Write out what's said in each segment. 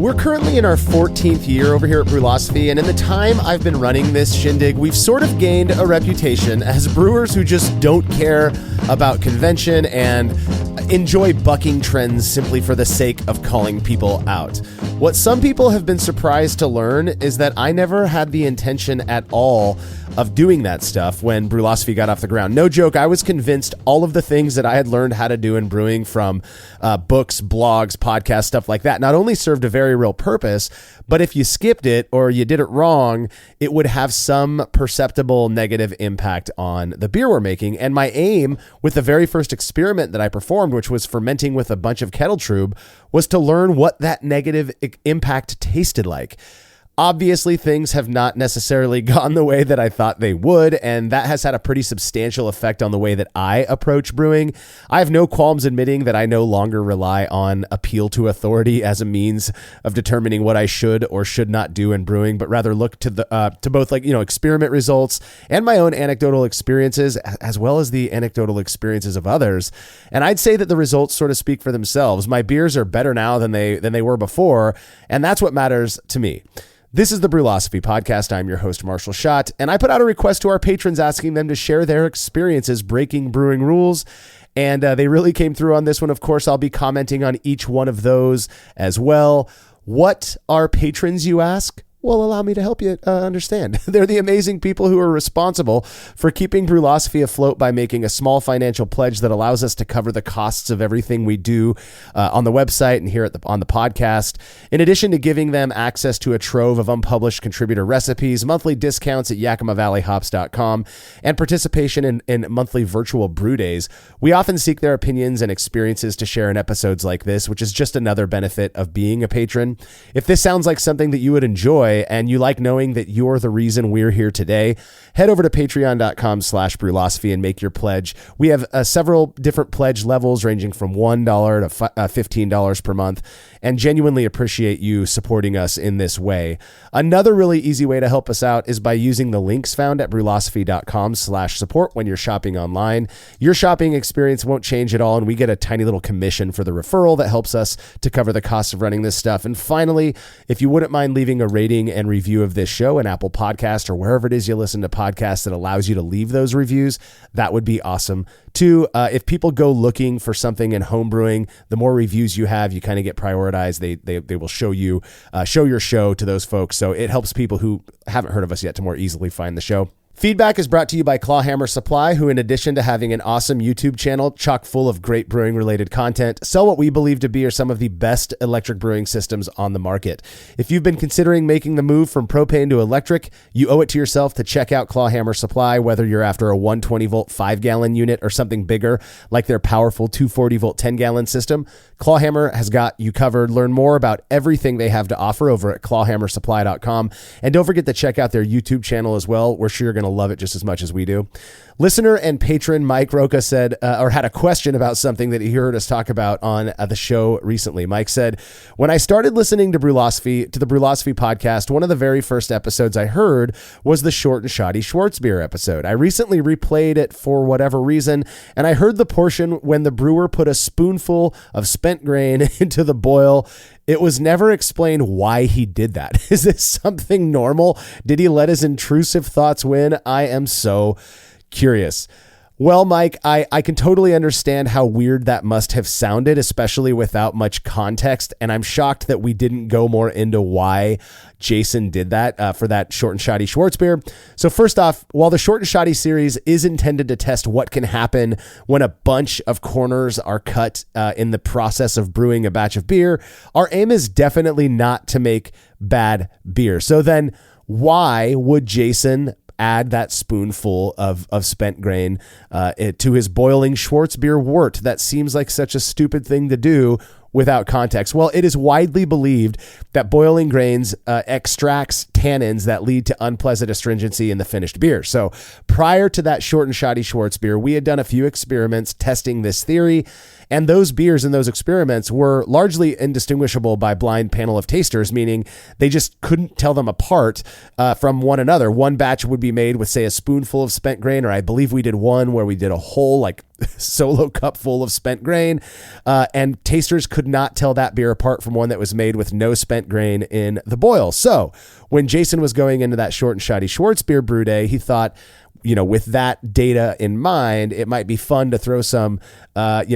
We're currently in our 14th year over here at Brülosophy, and in the time I've been running this shindig, we've sort of gained a reputation as brewers who just don't care about convention and enjoy bucking trends simply for the sake of calling people out. What some people have been surprised to learn is that I never had the intention at all of doing that stuff when Brülosophy got off the ground. No joke, I was convinced all of the things that I had learned how to do in brewing from books, blogs, podcasts, stuff like that, not only served a very real purpose, but if you skipped it or you did it wrong, it would have some perceptible negative impact on the beer we're making. And my aim with the very first experiment that I performed, which was fermenting with a bunch of kettle trub, was to learn what that negative impact tasted like. Obviously, things have not necessarily gone the way that I thought they would, and that has had a pretty substantial effect on the way that I approach brewing. I have no qualms admitting that I no longer rely on appeal to authority as a means of determining what I should or should not do in brewing, but rather look to both experiment results and my own anecdotal experiences, as well as the anecdotal experiences of others. And I'd say that the results sort of speak for themselves. My beers are better now than they were before, and that's what matters to me. This is the Brülosophy podcast. I'm your host, Marshall Schott, and I put out a request to our patrons asking them to share their experiences breaking brewing rules, and they really came through on this one. Of course, I'll be commenting on each one of those as well. What are patrons, you ask? Well, allow me to help you understand. They're the amazing people who are responsible for keeping Brülosophy afloat by making a small financial pledge that allows us to cover the costs of everything we do on the website and here on the podcast. In addition to giving them access to a trove of unpublished contributor recipes, monthly discounts at YakimaValleyHops.com, and participation in monthly virtual brew days, we often seek their opinions and experiences to share in episodes like this, which is just another benefit of being a patron. If this sounds like something that you would enjoy, and you like knowing that you're the reason we're here today, head over to patreon.com/Brülosophy and make your pledge. We have several different pledge levels ranging from $1 to $15 per month, and genuinely appreciate you supporting us in this way. Another really easy way to help us out is by using the links found at Brülosophy.com/support when you're shopping online. Your shopping experience won't change at all, and we get a tiny little commission for the referral that helps us to cover the cost of running this stuff. And finally, if you wouldn't mind leaving a rating and review of this show in Apple Podcast or wherever it is you listen to podcasts that allows you to leave those reviews, that would be awesome. Two, if people go looking for something in homebrewing, the more reviews you have, you kind of get prioritized. They will show your show to those folks. So it helps people who haven't heard of us yet to more easily find the show. Feedback is brought to you by Clawhammer Supply, who, in addition to having an awesome YouTube channel chock full of great brewing-related content, sell what we believe to be are some of the best electric brewing systems on the market. If you've been considering making the move from propane to electric, you owe it to yourself to check out Clawhammer Supply, whether you're after a 120-volt 5-gallon unit or something bigger, like their powerful 240-volt 10-gallon system. Clawhammer has got you covered. Learn more about everything they have to offer over at clawhammersupply.com. And don't forget to check out their YouTube channel as well. We're sure you're going to love it just as much as we do. Listener and patron Mike Roca said, or had a question about something that he heard us talk about on the show recently. Mike said, when I started listening to the Brülosophy podcast, one of the very first episodes I heard was the short and shoddy Schwarzbier episode. I recently replayed it for whatever reason, and I heard the portion when the brewer put a spoonful of spent grain into the boil. It was never explained why he did that. Is this something normal? Did he let his intrusive thoughts win? I am so curious. Well, Mike, I can totally understand how weird that must have sounded, especially without much context. And I'm shocked that we didn't go more into why Jason did that for that short and shoddy Schwarzbier. So first off, while the short and shoddy series is intended to test what can happen when a bunch of corners are cut in the process of brewing a batch of beer, our aim is definitely not to make bad beer. So then why would Jason add that spoonful of spent grain to his boiling Schwarzbier wort? That seems like such a stupid thing to do without context. Well, it is widely believed that boiling grains extracts tannins that lead to unpleasant astringency in the finished beer. So prior to that short and shoddy Schwarzbier, we had done a few experiments testing this theory, and those beers in those experiments were largely indistinguishable by blind panel of tasters, meaning they just couldn't tell them apart from one another. One batch would be made with, say, a spoonful of spent grain, or I believe we did one where we did a whole like solo cup full of spent grain, and tasters could not tell that beer apart from one that was made with no spent grain in the boil. So when Jason was going into that short and shoddy Schwarzbier brew day, he thought, with that data in mind, it might be fun to throw some,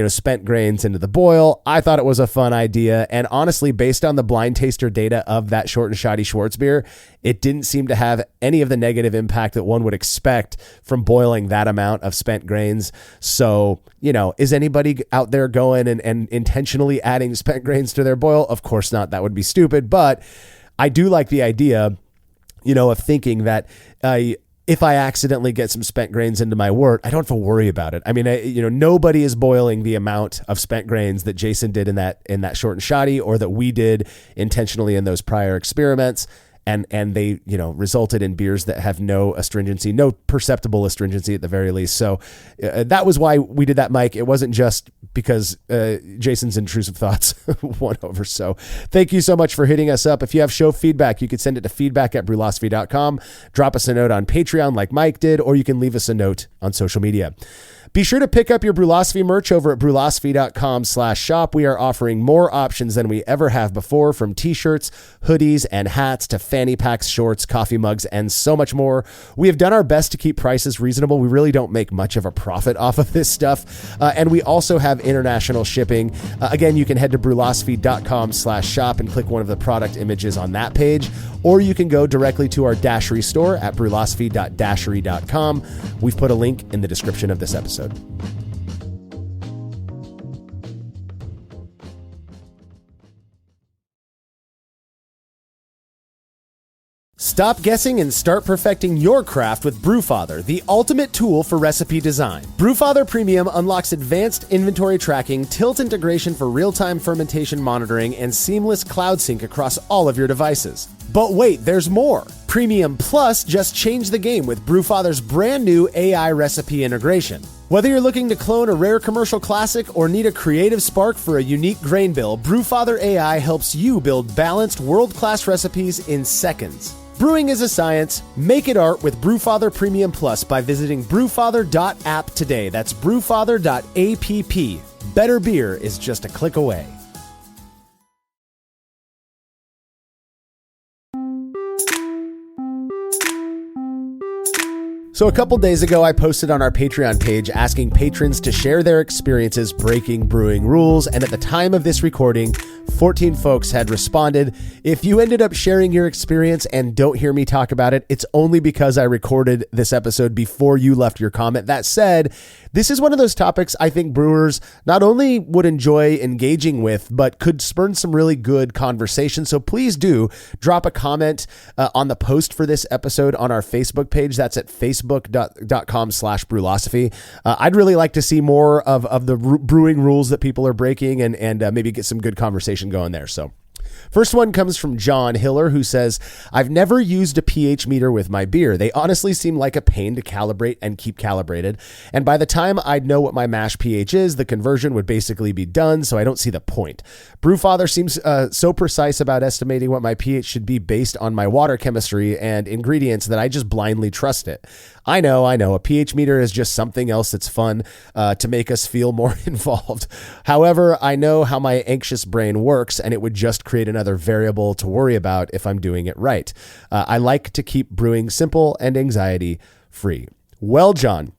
spent grains into the boil. I thought it was a fun idea. And honestly, based on the blind taster data of that short and shoddy Schwarzbier, it didn't seem to have any of the negative impact that one would expect from boiling that amount of spent grains. So, is anybody out there going and intentionally adding spent grains to their boil? Of course not. That would be stupid. But I do like the idea, of thinking that, if I accidentally get some spent grains into my wort, I don't have to worry about it. I mean, nobody is boiling the amount of spent grains that Jason did in that short and shoddy, or that we did intentionally in those prior experiments. And they, resulted in beers that have no astringency, no perceptible astringency at the very least. So that was why we did that, Mike. It wasn't just because Jason's intrusive thoughts won over. So thank you so much for hitting us up. If you have show feedback, you could send it to feedback@brülosophy.com. Drop us a note on Patreon like Mike did, or you can leave us a note on social media. Be sure to pick up your Brülosophy merch over at brülosophy.com/shop. We are offering more options than we ever have before, from t-shirts, hoodies, and hats to fanny packs, shorts, coffee mugs, and so much more. We have done our best to keep prices reasonable. We really don't make much of a profit off of this stuff. And we also have international shipping. Again, you can head to brülosophy.com/shop and click one of the product images on that page, or you can go directly to our Dashery store at brülosophy.dashery.com. We've put a link in the description of this episode. Stop guessing and start perfecting your craft with Brewfather, the ultimate tool for recipe design. Brewfather Premium unlocks advanced inventory tracking, tilt integration for real-time fermentation monitoring, and seamless cloud sync across all of your devices. But wait, there's more. Premium Plus just changed the game with Brewfather's brand new AI recipe integration. Whether you're looking to clone a rare commercial classic or need a creative spark for a unique grain bill, Brewfather AI helps you build balanced, world-class recipes in seconds. Brewing is a science. Make it art with Brewfather Premium Plus by visiting brewfather.app today. That's brewfather.app. Better beer is just a click away. So a couple days ago, I posted on our Patreon page asking patrons to share their experiences breaking brewing rules, and at the time of this recording, 14 folks had responded. If you ended up sharing your experience and don't hear me talk about it, it's only because I recorded this episode before you left your comment. That said, this is one of those topics I think brewers not only would enjoy engaging with, but could spurn some really good conversation. So please do drop a comment on the post for this episode on our Facebook page. That's at facebook.com/brülosophy. I'd really like to see more of the brewing rules that people are breaking and maybe get some good conversation going there. So first one comes from John Hiller, who says, I've never used a pH meter with my beer. They honestly seem like a pain to calibrate and keep calibrated. And by the time I'd know what my mash pH is, the conversion would basically be done, so I don't see the point. Brewfather seems so precise about estimating what my pH should be based on my water chemistry and ingredients that I just blindly trust it. I know. A pH meter is just something else that's fun to make us feel more involved. However, I know how my anxious brain works, and it would just create another variable to worry about if I'm doing it right. I like to keep brewing simple and anxiety free. Well, John,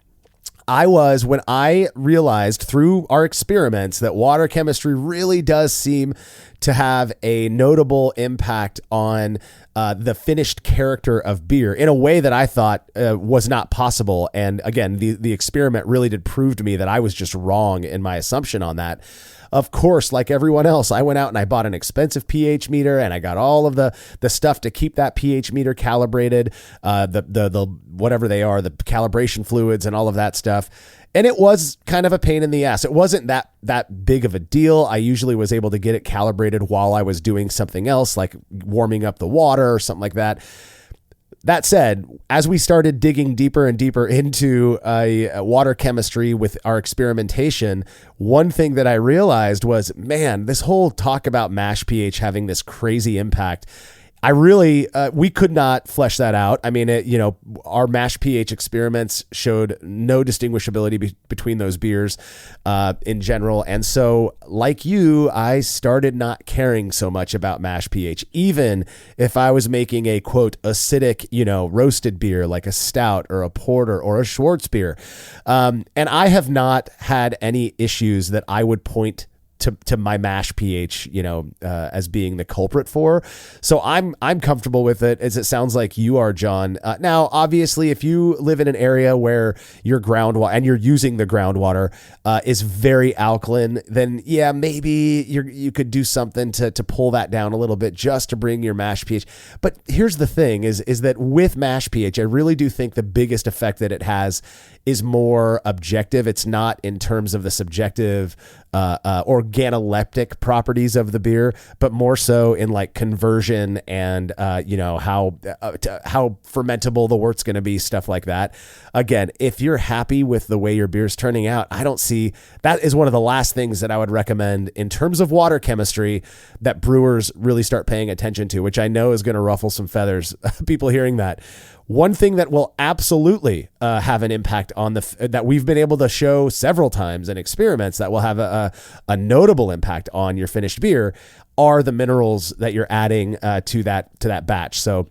when I realized through our experiments that water chemistry really does seem to have a notable impact on the finished character of beer in a way that I thought was not possible. And again, the experiment really did prove to me that I was just wrong in my assumption on that. Of course, like everyone else, I went out and I bought an expensive pH meter, and I got all of the stuff to keep that pH meter calibrated, the whatever they are, the calibration fluids and all of that stuff. And it was kind of a pain in the ass. It wasn't that big of a deal. I usually was able to get it calibrated while I was doing something else, like warming up the water or something like that. That said, as we started digging deeper and deeper into water chemistry with our experimentation, one thing that I realized was, man, this whole talk about mash pH having this crazy impact, we could not flesh that out. I mean, our mash pH experiments showed no distinguishability between those beers in general. And so, like you, I started not caring so much about mash pH, even if I was making a, quote, acidic, roasted beer like a stout or a porter or a Schwartz beer. And I have not had any issues that I would point to my mash pH, as being the culprit for. So I'm comfortable with it, as it sounds like you are, John. Now, obviously, if you live in an area where your groundwater, and you're using the groundwater, is very alkaline, then yeah, maybe you could do something to pull that down a little bit just to bring your mash pH. But here's the thing is that with mash pH, I really do think the biggest effect that it has is more objective. It's not in terms of the subjective organoleptic properties of the beer, but more so in like conversion and how fermentable the wort's going to be, stuff like that. Again, if you're happy with the way your beer's turning out, I don't see that is one of the last things that I would recommend in terms of water chemistry that brewers really start paying attention to, which I know is going to ruffle some feathers. People hearing that. One thing that will absolutely have an impact on that we've been able to show several times in experiments that will have a notable impact on your finished beer are the minerals that you're adding to that batch. So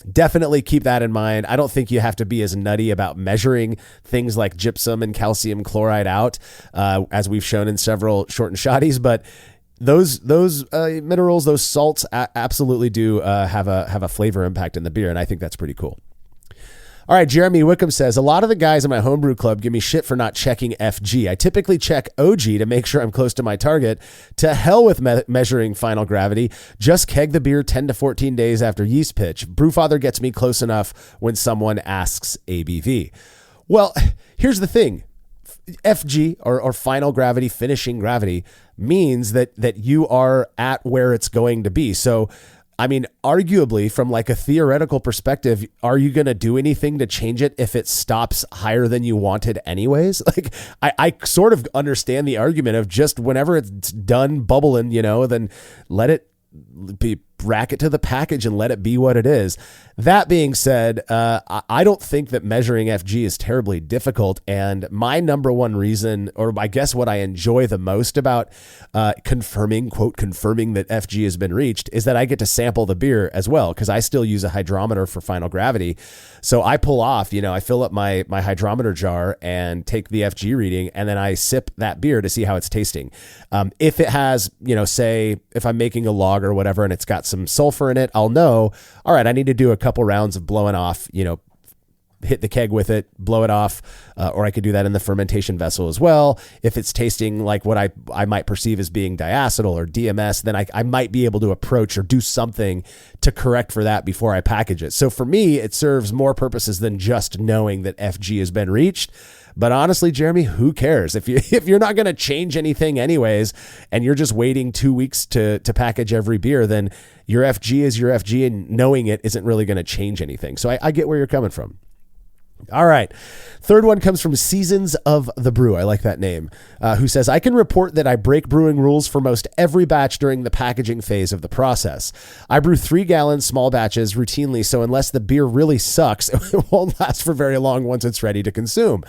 definitely keep that in mind. I don't think you have to be as nutty about measuring things like gypsum and calcium chloride out, as we've shown in several short and shotties, but those minerals, those salts absolutely do have a flavor impact in the beer, and I think that's pretty cool. All right, Jeremy Wickham says, a lot of the guys in my homebrew club give me shit for not checking FG. I typically check OG to make sure I'm close to my target. To hell with measuring final gravity. Just keg the beer 10 to 14 days after yeast pitch. Brewfather gets me close enough when someone asks ABV. Well, here's the thing. FG or final gravity, finishing gravity, means that you are at where it's going to be. So, I mean, arguably from like a theoretical perspective, are you going to do anything to change it if it stops higher than you wanted anyways? Like I sort of understand the argument of just whenever it's done bubbling, then let it rack it to the package and let it be what it is. That being said, I don't think that measuring FG is terribly difficult. And my number one reason, or I guess what I enjoy the most about confirming that FG has been reached, is that I get to sample the beer as well, because I still use a hydrometer for final gravity. So I pull off, I fill up my hydrometer jar and take the FG reading, and then I sip that beer to see how it's tasting. If it has, say, if I'm making a lager or whatever, and it's got some sulfur in it, I'll know, all right, I need to do a couple rounds of blowing off, hit the keg with it, blow it off, or I could do that in the fermentation vessel as well. If it's tasting like what I might perceive as being diacetyl or DMS, then I might be able to approach or do something to correct for that before I package it. So for me, it serves more purposes than just knowing that FG has been reached. But honestly, Jeremy, who cares? If you're not going to change anything anyways, and you're just waiting 2 weeks to package every beer, then your FG is your FG, and knowing it isn't really going to change anything. So I get where you're coming from. All right. Third one comes from Seasons of the Brew. I like that name. Who says, I can report that I break brewing rules for most every batch during the packaging phase of the process. I brew 3-gallon small batches routinely, so unless the beer really sucks, it won't last for very long once it's ready to consume.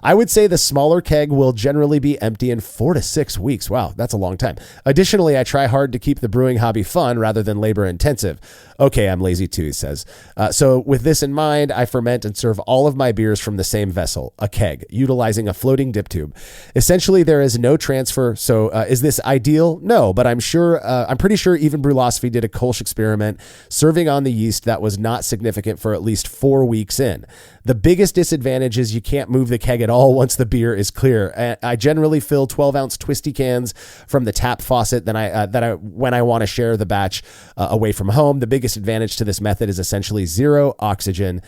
I would say the smaller keg will generally be empty in 4 to 6 weeks. Wow, that's a long time. Additionally, I try hard to keep the brewing hobby fun rather than labor intensive. Okay, I'm lazy too, he says. So with this in mind, I ferment and serve all of my beers from the same vessel, a keg, utilizing a floating dip tube. Essentially, there is no transfer. So is this ideal? No, but I'm pretty sure even Brülosophy did a Kolsch experiment serving on the yeast that was not significant for at least 4 weeks in. The biggest disadvantage is you can't move the keg at all once the beer is clear. I generally fill 12-ounce twisty cans from the tap faucet when I want to share the batch away from home. The biggest advantage to this method is essentially zero oxygen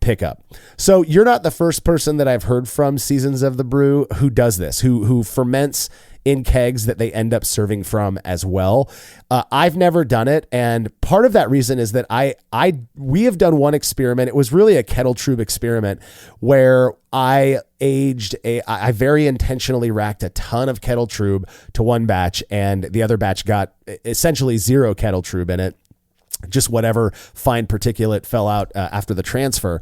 pickup. So you're not the first person that I've heard from, Seasons of the Brew, who does this, who ferments in kegs that they end up serving from as well. I've never done it, and part of that reason is that we have done one experiment. It was really a kettle trube experiment where I very intentionally racked a ton of kettle trube to one batch, and the other batch got essentially zero kettle trube in it. Just whatever fine particulate fell out after the transfer.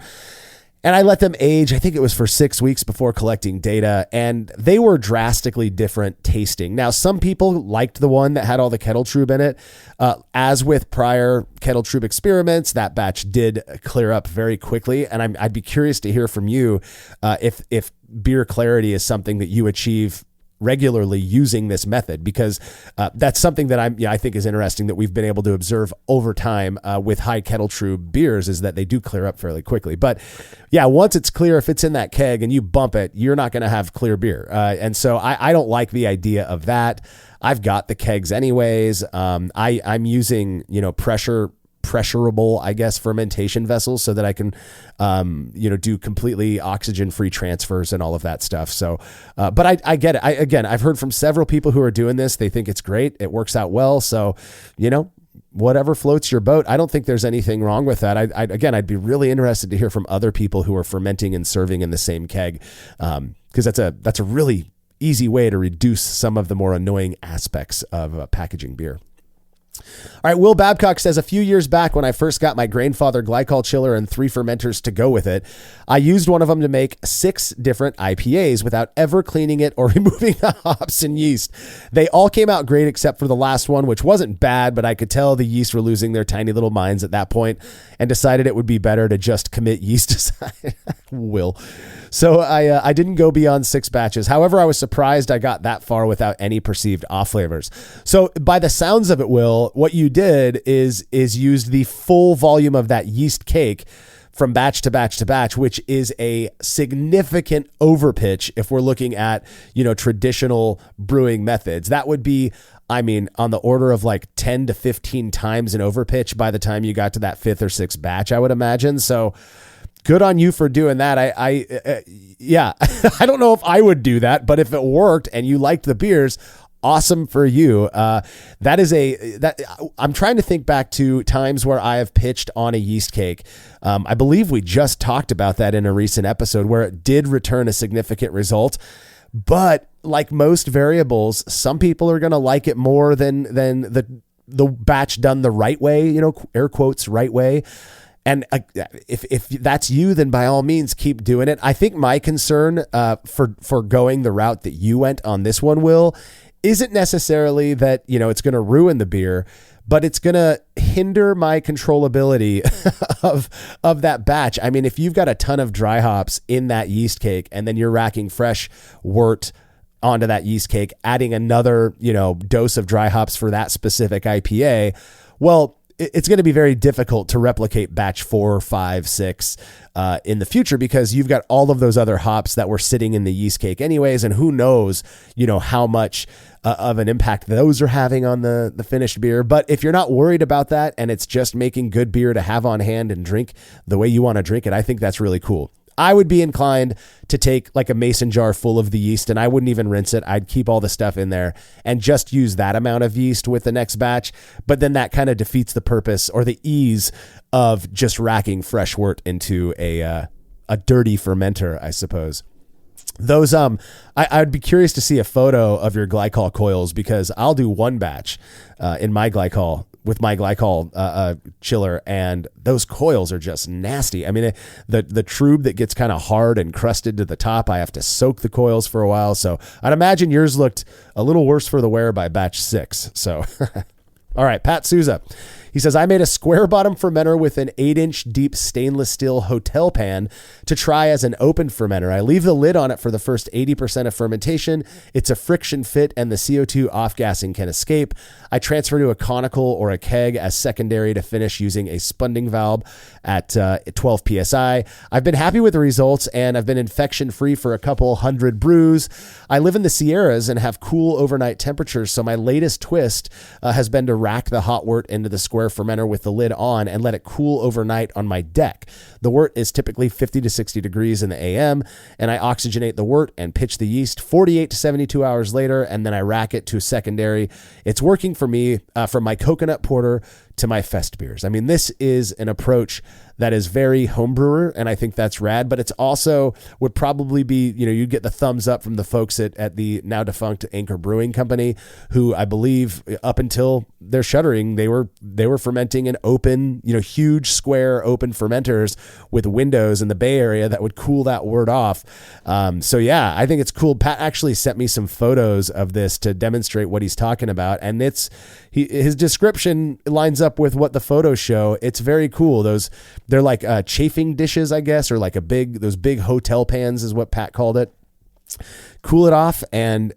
And I let them age, I think it was for 6 weeks before collecting data, and they were drastically different tasting. Now, some people liked the one that had all the kettle trube in it. As with prior kettle trube experiments, that batch did clear up very quickly, and I'd be curious to hear from you if beer clarity is something that you achieve regularly using this method, because that's something that I think is interesting that we've been able to observe over time with high kettle trube beers, is that they do clear up fairly quickly. But yeah, once it's clear, if it's in that keg and you bump it, you're not going to have clear beer. And so I don't like the idea of that. I've got the kegs anyways. I'm using, pressurable, I guess, fermentation vessels so that I can, do completely oxygen-free transfers and all of that stuff. So, but I get it. I've heard from several people who are doing this. They think it's great. It works out well. So, whatever floats your boat. I don't think there's anything wrong with that. I'd be really interested to hear from other people who are fermenting and serving in the same keg. Because that's a really easy way to reduce some of the more annoying aspects of packaging beer. All right, Will Babcock says, a few years back when I first got my Grainfather glycol chiller and 3 fermenters to go with it, I used one of them to make 6 different IPAs without ever cleaning it or removing the hops and yeast. They all came out great except for the last one, which wasn't bad, but I could tell the yeast were losing their tiny little minds at that point and decided it would be better to just commit yeast aside. Will. So I didn't go beyond 6 batches. However, I was surprised I got that far without any perceived off flavors. So by the sounds of it, Will, what you did is used the full volume of that yeast cake from batch to batch to batch, which is a significant overpitch if we're looking at, traditional brewing methods. That would be, on the order of like 10 to 15 times an overpitch by the time you got to that 5th or 6th batch, I would imagine. So good on you for doing that. Yeah, I don't know if I would do that, but if it worked and you liked the beers, awesome for you. I'm trying to think back to times where I have pitched on a yeast cake. I believe we just talked about that in a recent episode where it did return a significant result. But like most variables, some people are going to like it more than the batch done the right way, air quotes, right way. And if that's you, then by all means, keep doing it. I think my concern for going the route that you went on this one, Will, isn't necessarily that, it's going to ruin the beer, but it's going to hinder my controllability of that batch. If you've got a ton of dry hops in that yeast cake and then you're racking fresh wort onto that yeast cake, adding another, dose of dry hops for that specific IPA, well, it's going to be very difficult to replicate batch 4, 5, 6 in the future, because you've got all of those other hops that were sitting in the yeast cake anyways. And who knows, how much of an impact those are having on the finished beer. But if you're not worried about that and it's just making good beer to have on hand and drink the way you want to drink it, I think that's really cool. I would be inclined to take like a mason jar full of the yeast, and I wouldn't even rinse it. I'd keep all the stuff in there and just use that amount of yeast with the next batch. But then that kind of defeats the purpose or the ease of just racking fresh wort into a dirty fermenter, I suppose. Those, I'd be curious to see a photo of your glycol coils, because I'll do one batch in my glycol with my glycol chiller, and those coils are just nasty. The trube that gets kind of hard and crusted to the top, I have to soak the coils for a while. So I'd imagine yours looked a little worse for the wear by batch 6. So, all right, Pat Souza. He says, I made a square bottom fermenter with an 8-inch deep stainless steel hotel pan to try as an open fermenter. I leave the lid on it for the first 80% of fermentation. It's a friction fit and the CO2 off-gassing can escape. I transfer to a conical or a keg as secondary to finish using a spunding valve at 12 PSI. I've been happy with the results, and I've been infection-free for a couple hundred brews. I live in the Sierras and have cool overnight temperatures, so my latest twist has been to rack the hot wort into the square square fermenter with the lid on and let it cool overnight on my deck. The wort is typically 50 to 60 degrees in the AM, and I oxygenate the wort and pitch the yeast 48 to 72 hours later, and then I rack it to a secondary. It's working for me from my coconut porter to my fest beers. I mean, this is an approach that is very homebrewer, and I think that's rad, but it's also would probably be, you'd get the thumbs up from the folks at the now defunct Anchor Brewing Company, who I believe up until their shuttering, they were fermenting in open, huge square open fermenters with windows in the Bay Area that would cool that wort off. So yeah, I think it's cool. Pat actually sent me some photos of this to demonstrate what he's talking about, and his description lines up with what the photos show. It's very cool. They're like chafing dishes, I guess, or like those big hotel pans is what Pat called it. Cool it off and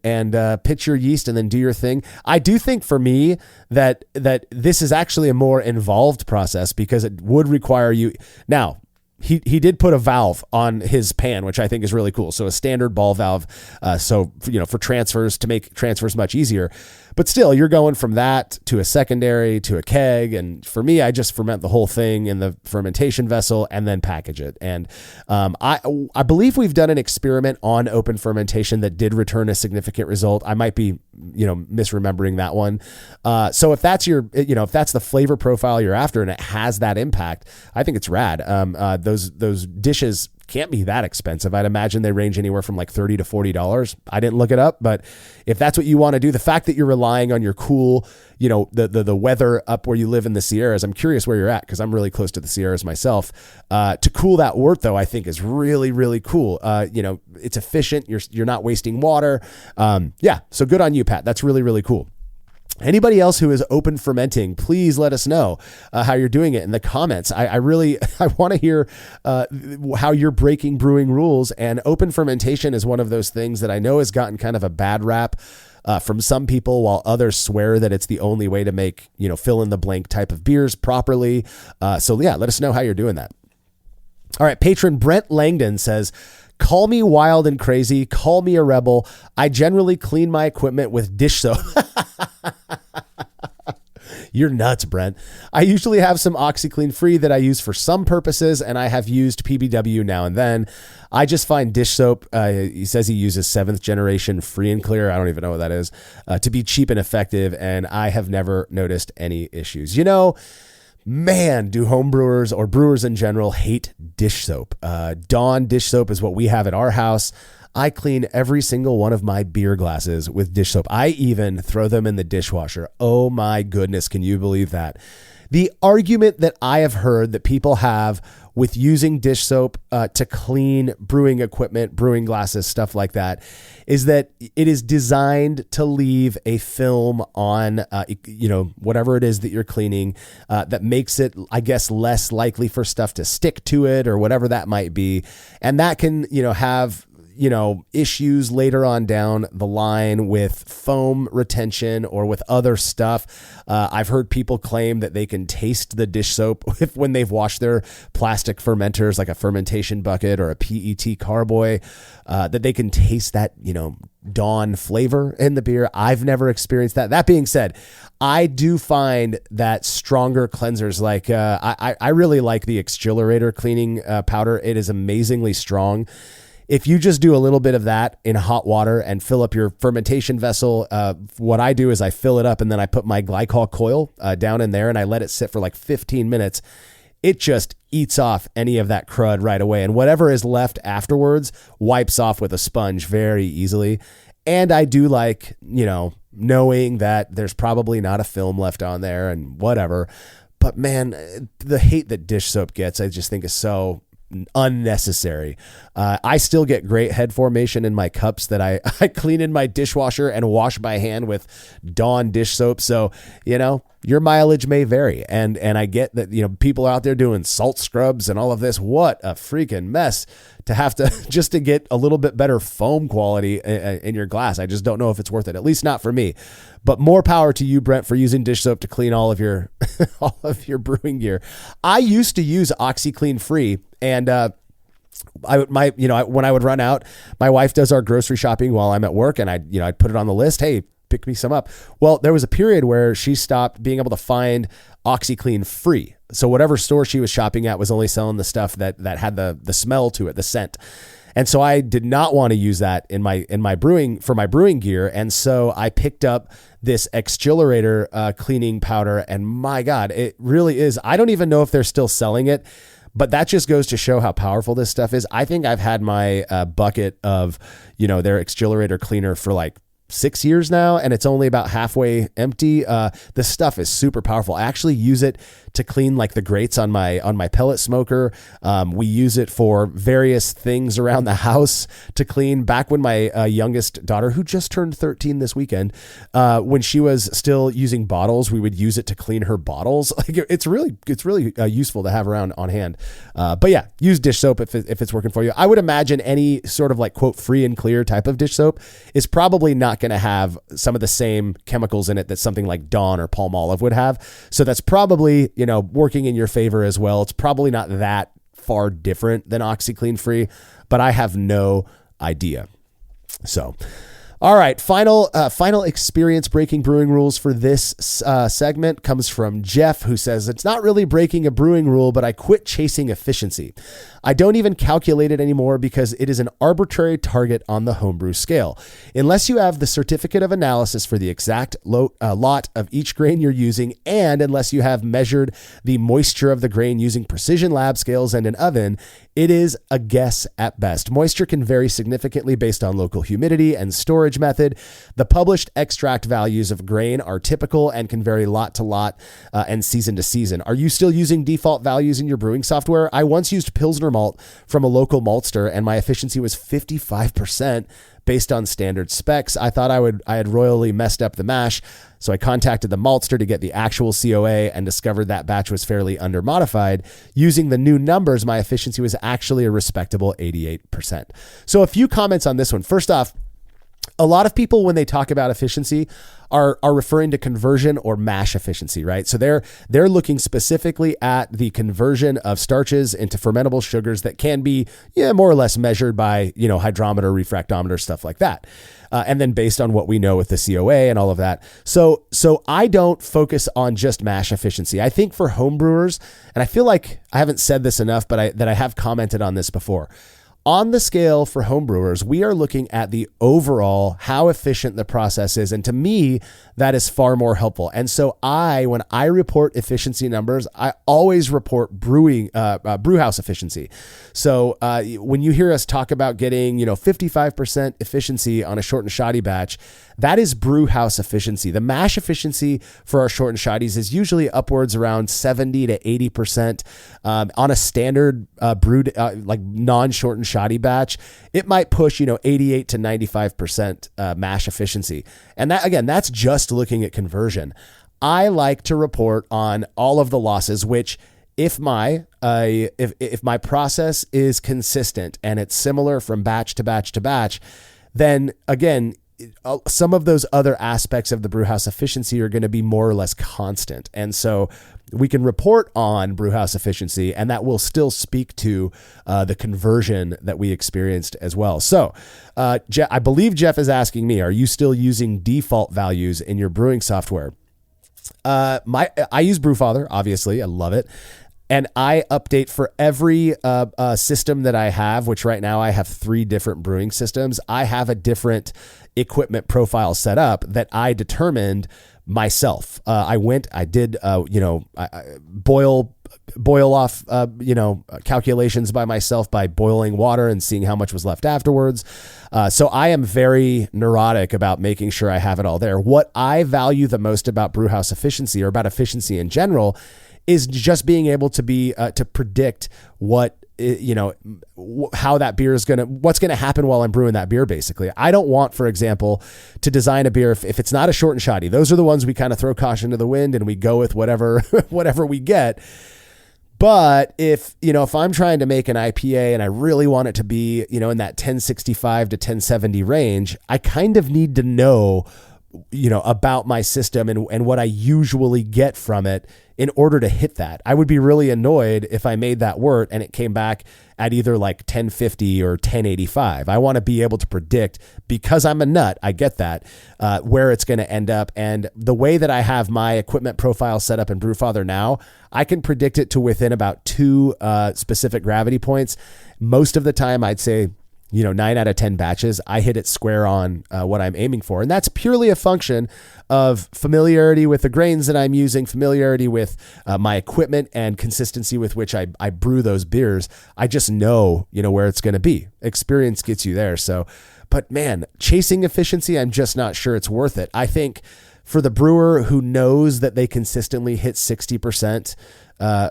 pitch your yeast and then do your thing. I do think for me that this is actually a more involved process because it would require you. Now, he did put a valve on his pan, which I think is really cool. So a standard ball valve. For transfers, to make transfers much easier. But still, you're going from that to a secondary to a keg. And for me, I just ferment the whole thing in the fermentation vessel and then package it. And I believe we've done an experiment on open fermentation that did return a significant result. I might be, misremembering that one. So if that's if that's the flavor profile you're after and it has that impact, I think it's rad. Those dishes can't be that expensive. I'd imagine they range anywhere from like $30 to $40. I didn't look it up, but if that's what you want to do, the fact that you're relying on your cool, the weather up where you live in the Sierras, I'm curious where you're at because I'm really close to the Sierras myself. To cool that wort though, I think is really, really cool. It's efficient. You're not wasting water. So good on you, Pat. That's really, really cool. Anybody else who is open fermenting, please let us know how you're doing it in the comments. I want to hear how you're breaking brewing rules, and open fermentation is one of those things that I know has gotten kind of a bad rap from some people, while others swear that it's the only way to make, fill in the blank type of beers properly. Let us know how you're doing that. All right. Patron Brent Langdon says, call me wild and crazy. Call me a rebel. I generally clean my equipment with dish soap. You're nuts, Brent. I usually have some OxyClean free that I use for some purposes, and I have used PBW now and then. I just find dish soap, he says he uses 7th generation free and clear, I don't even know what that is, to be cheap and effective, and I have never noticed any issues. Man, do homebrewers or brewers in general hate dish soap. Dawn dish soap is what we have at our house. I clean every single one of my beer glasses with dish soap. I even throw them in the dishwasher. Oh my goodness, can you believe that? The argument that I have heard that people have with using dish soap to clean brewing equipment, brewing glasses, stuff like that, is that it is designed to leave a film on, whatever it is that you're cleaning, that makes it, I guess, less likely for stuff to stick to it or whatever that might be. And that can, have issues later on down the line with foam retention or with other stuff. I've heard people claim that they can taste the dish soap when they've washed their plastic fermenters, like a fermentation bucket or a PET carboy, that they can taste that, Dawn flavor in the beer. I've never experienced that. That being said, I do find that stronger cleansers, like I really like the exGEERience cleaning powder. It is amazingly strong. If you just do a little bit of that in hot water and fill up your fermentation vessel, what I do is I fill it up and then I put my glycol coil down in there and I let it sit for like 15 minutes. It just eats off any of that crud right away. And whatever is left afterwards wipes off with a sponge very easily. And I do like, knowing that there's probably not a film left on there and whatever. But man, the hate that dish soap gets, I just think is so unnecessary. I still get great head formation in my cups that I clean in my dishwasher and wash by hand with Dawn dish soap. So, your mileage may vary. And I get that, people out there doing salt scrubs and all of this. What a freaking mess to have to just to get a little bit better foam quality in your glass. I just don't know if it's worth it, at least not for me. But more power to you, Brent, for using dish soap to clean all of your all of your brewing gear. I used to use OxyClean Free, and when I would run out, my wife does our grocery shopping while I'm at work, and I'd put it on the list. Hey, pick me some up. Well, there was a period where she stopped being able to find OxyClean free. So whatever store she was shopping at was only selling the stuff that had the smell to it, the scent. And so I did not want to use that in my brewing gear. And so I picked up this exGEERience cleaning powder, and my God, it really is. I don't even know if they're still selling it, but that just goes to show how powerful this stuff is. I think I've had my bucket of, their exGEERience cleaner for like 6 years now, and it's only about halfway empty. This stuff is super powerful. I actually use it to clean like the grates on my pellet smoker. We use it for various things around the house to clean. Back when my youngest daughter, who just turned 13 this weekend, when she was still using bottles, we would use it to clean her bottles. Like it's really useful to have around on hand. But yeah, use dish soap if it's working for you. I would imagine any sort of like quote free and clear type of dish soap is probably not going to have some of the same chemicals in it that something like Dawn or Palmolive would have. So that's probably, working in your favor as well. It's probably not that far different than OxyClean Free, but I have no idea. So, all right, final experience breaking brewing rules for this segment comes from Jeff, who says, it's not really breaking a brewing rule, but I quit chasing efficiency. I don't even calculate it anymore because it is an arbitrary target on the homebrew scale. Unless you have the certificate of analysis for the exact lot of each grain you're using, and unless you have measured the moisture of the grain using precision lab scales and an oven, it is a guess at best. Moisture can vary significantly based on local humidity and storage method. The published extract values of grain are typical and can vary lot to lot and season to season. Are you still using default values in your brewing software? I once used Pilsner malt from a local maltster, and my efficiency was 55% based on standard specs. I thought I had royally messed up the mash, so I contacted the maltster to get the actual COA and discovered that batch was fairly under-modified. Using the new numbers, my efficiency was actually a respectable 88%. So a few comments on this one. First off, a lot of people, when they talk about efficiency, are referring to conversion or mash efficiency, right? So they're looking specifically at the conversion of starches into fermentable sugars that can be more or less measured by hydrometer, refractometer, stuff like that. And then based on what we know with the COA and all of that. So I don't focus on just mash efficiency. I think for home brewers, and I feel like I haven't said this enough, but I have commented on this before. On the scale for homebrewers, we are looking at the overall, how efficient the process is. And to me, that is far more helpful. And so when I report efficiency numbers, I always report brew house efficiency. So when you hear us talk about getting, 55% efficiency on a short and shoddy batch, that is brew house efficiency. The mash efficiency for our short and shoddies is usually upwards around 70 to 80%. On a standard brewed, like non-short and shoddy batch, it might push, 88 to 95% mash efficiency. And that, again, that's just looking at conversion. I like to report on all of the losses, which if my process is consistent and it's similar from batch to batch to batch, then again, some of those other aspects of the brewhouse efficiency are going to be more or less constant. And so we can report on brewhouse efficiency, and that will still speak to the conversion that we experienced as well. So I believe Jeff is asking me, are you still using default values in your brewing software? I use Brewfather, obviously. I love it. And I update for every system that I have, which right now I have 3 different brewing systems. I have a different equipment profile set up that I determined myself. I did boil off, calculations by myself by boiling water and seeing how much was left afterwards. So I am very neurotic about making sure I have it all there. What I value the most about brewhouse efficiency, or about efficiency in general, is just being able to to predict what, how that beer is what's going to happen while I'm brewing that beer. Basically, I don't want, for example, to design a beer if it's not a short and shoddy. Those are the ones we kind of throw caution to the wind and we go with whatever we get. But if I'm trying to make an IPA and I really want it to be, in that 1065 to 1070 range, I kind of need to know about my system and what I usually get from it in order to hit that. I would be really annoyed if I made that wort and it came back at either like 1050 or 1085. I want to be able to predict, because I'm a nut, I get that, where it's going to end up. And the way that I have my equipment profile set up in Brewfather now, I can predict it to within about 2 specific gravity points. Most of the time, I'd say 9 out of 10 batches, I hit it square on what I'm aiming for. And that's purely a function of familiarity with the grains that I'm using, familiarity with my equipment, and consistency with which I brew those beers. I just know, where it's going to be. Experience gets you there. So, but man, chasing efficiency, I'm just not sure it's worth it. I think for the brewer who knows that they consistently hit 60%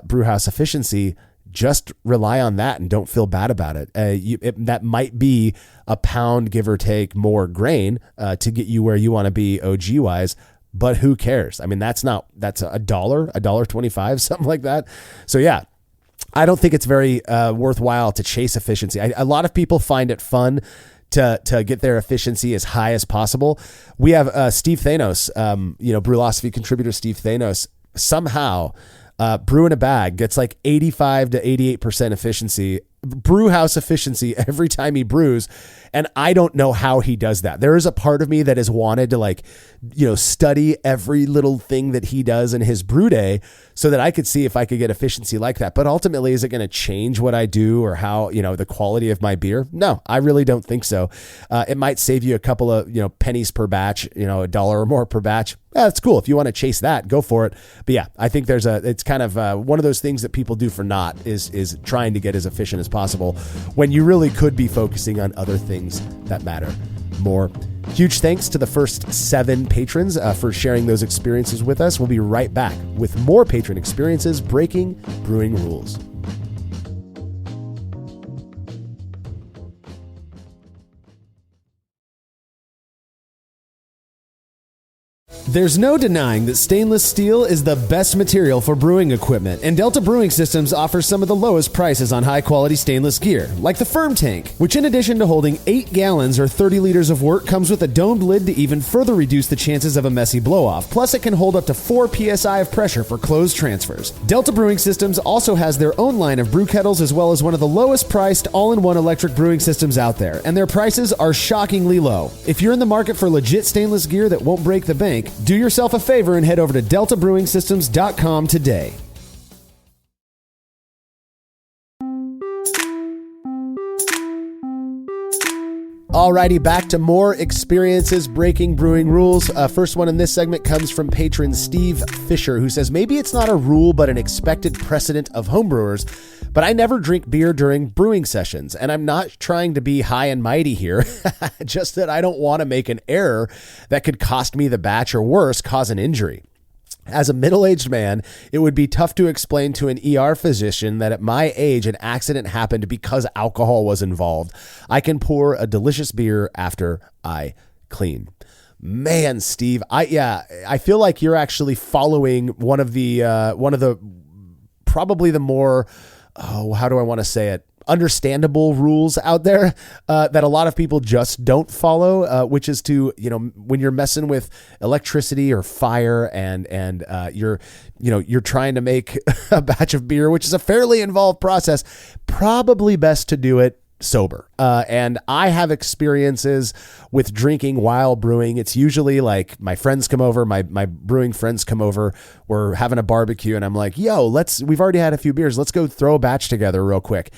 brewhouse efficiency, just rely on that and don't feel bad about it. That might be a pound, give or take, more grain to get you where you want to be OG wise, but who cares? I mean, that's $1.25, something like that. So yeah, I don't think it's very worthwhile to chase efficiency. A lot of people find it fun to get their efficiency as high as possible. We have Steve Thanos, Brülosophy contributor Steve Thanos, somehow brew in a bag gets like 85 to 88% efficiency, brew house efficiency every time he brews. And I don't know how he does that. There is a part of me that has wanted to study every little thing that he does in his brew day so that I could see if I could get efficiency like that. But ultimately, is it going to change what I do or how, the quality of my beer? No, I really don't think so. It might save you a couple of, pennies per batch, $1 or more per batch. Yeah, that's cool. If you want to chase that, go for it. But yeah, I think it's kind of one of those things that people do for naught is trying to get as efficient as possible when you really could be focusing on other things that matter more. Huge thanks to the first 7 patrons for sharing those experiences with us. We'll be right back with more patron experiences breaking brewing rules. There's no denying that stainless steel is the best material for brewing equipment, and Delta Brewing Systems offers some of the lowest prices on high-quality stainless gear, like the Firm Tank, which in addition to holding 8 gallons or 30 liters of wort, comes with a domed lid to even further reduce the chances of a messy blow-off. Plus, it can hold up to 4 psi of pressure for closed transfers. Delta Brewing Systems also has their own line of brew kettles, as well as one of the lowest-priced all-in-one electric brewing systems out there, and their prices are shockingly low. If you're in the market for legit stainless gear that won't break the bank, do yourself a favor and head over to deltabrewingsystems.com today. Alrighty, back to more experiences breaking brewing rules. First one in this segment comes from patron Steve Fisher, who says, maybe it's not a rule, but an expected precedent of homebrewers, but I never drink beer during brewing sessions. And I'm not trying to be high and mighty here, just that I don't want to make an error that could cost me the batch or worse, cause an injury. As a middle-aged man, it would be tough to explain to an ER physician that at my age, an accident happened because alcohol was involved. I can pour a delicious beer after I clean. Man, Steve, I feel like you're actually following one of the probably the more, how do I want to say it? Understandable rules out there that a lot of people just don't follow, which is to, when you're messing with electricity or fire and you're trying to make a batch of beer, which is a fairly involved process, probably best to do it sober. And I have experiences with drinking while brewing. It's usually like my friends come over, my brewing friends come over, we're having a barbecue and I'm like, we've already had a few beers. Let's go throw a batch together real quick.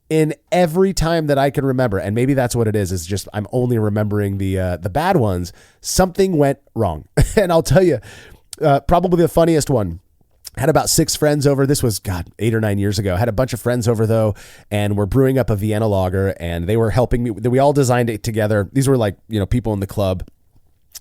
In every time that I can remember, and maybe that's what it is just I'm only remembering the bad ones, something went wrong. And I'll tell you, probably the funniest one. Had about 6 friends over. This was, 8 or 9 years ago. Had a bunch of friends over, though, and we're brewing up a Vienna lager, and they were helping me. We all designed it together. These were like, people in the club.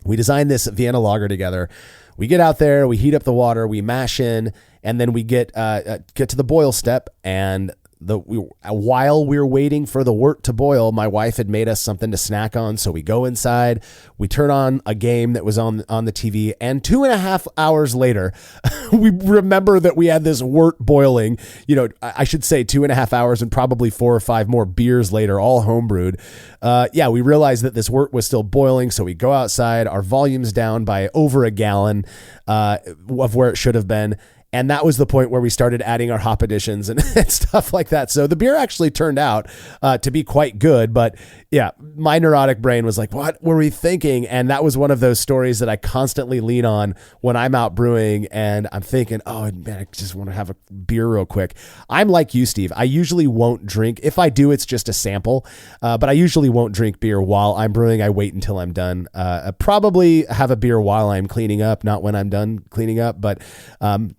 We designed this Vienna lager together. We get out there, we heat up the water, we mash in, and then we get to the boil step, and while we were waiting for the wort to boil, my wife had made us something to snack on. So we go inside, we turn on a game that was on the TV, and 2.5 hours later, we remember that we had this wort boiling. I should say 2.5 hours and probably 4 or 5 more beers later, all homebrewed. We realized that this wort was still boiling. So we go outside, our volume's down by over a gallon of where it should have been. And that was the point where we started adding our hop additions and stuff like that. So the beer actually turned out to be quite good. But yeah, my neurotic brain was like, what were we thinking? And that was one of those stories that I constantly lean on when I'm out brewing and I'm thinking, oh man, I just want to have a beer real quick. I'm like you, Steve. I usually won't drink. If I do, it's just a sample. But I usually won't drink beer while I'm brewing. I wait until I'm done. I probably have a beer while I'm cleaning up, not when I'm done cleaning up. But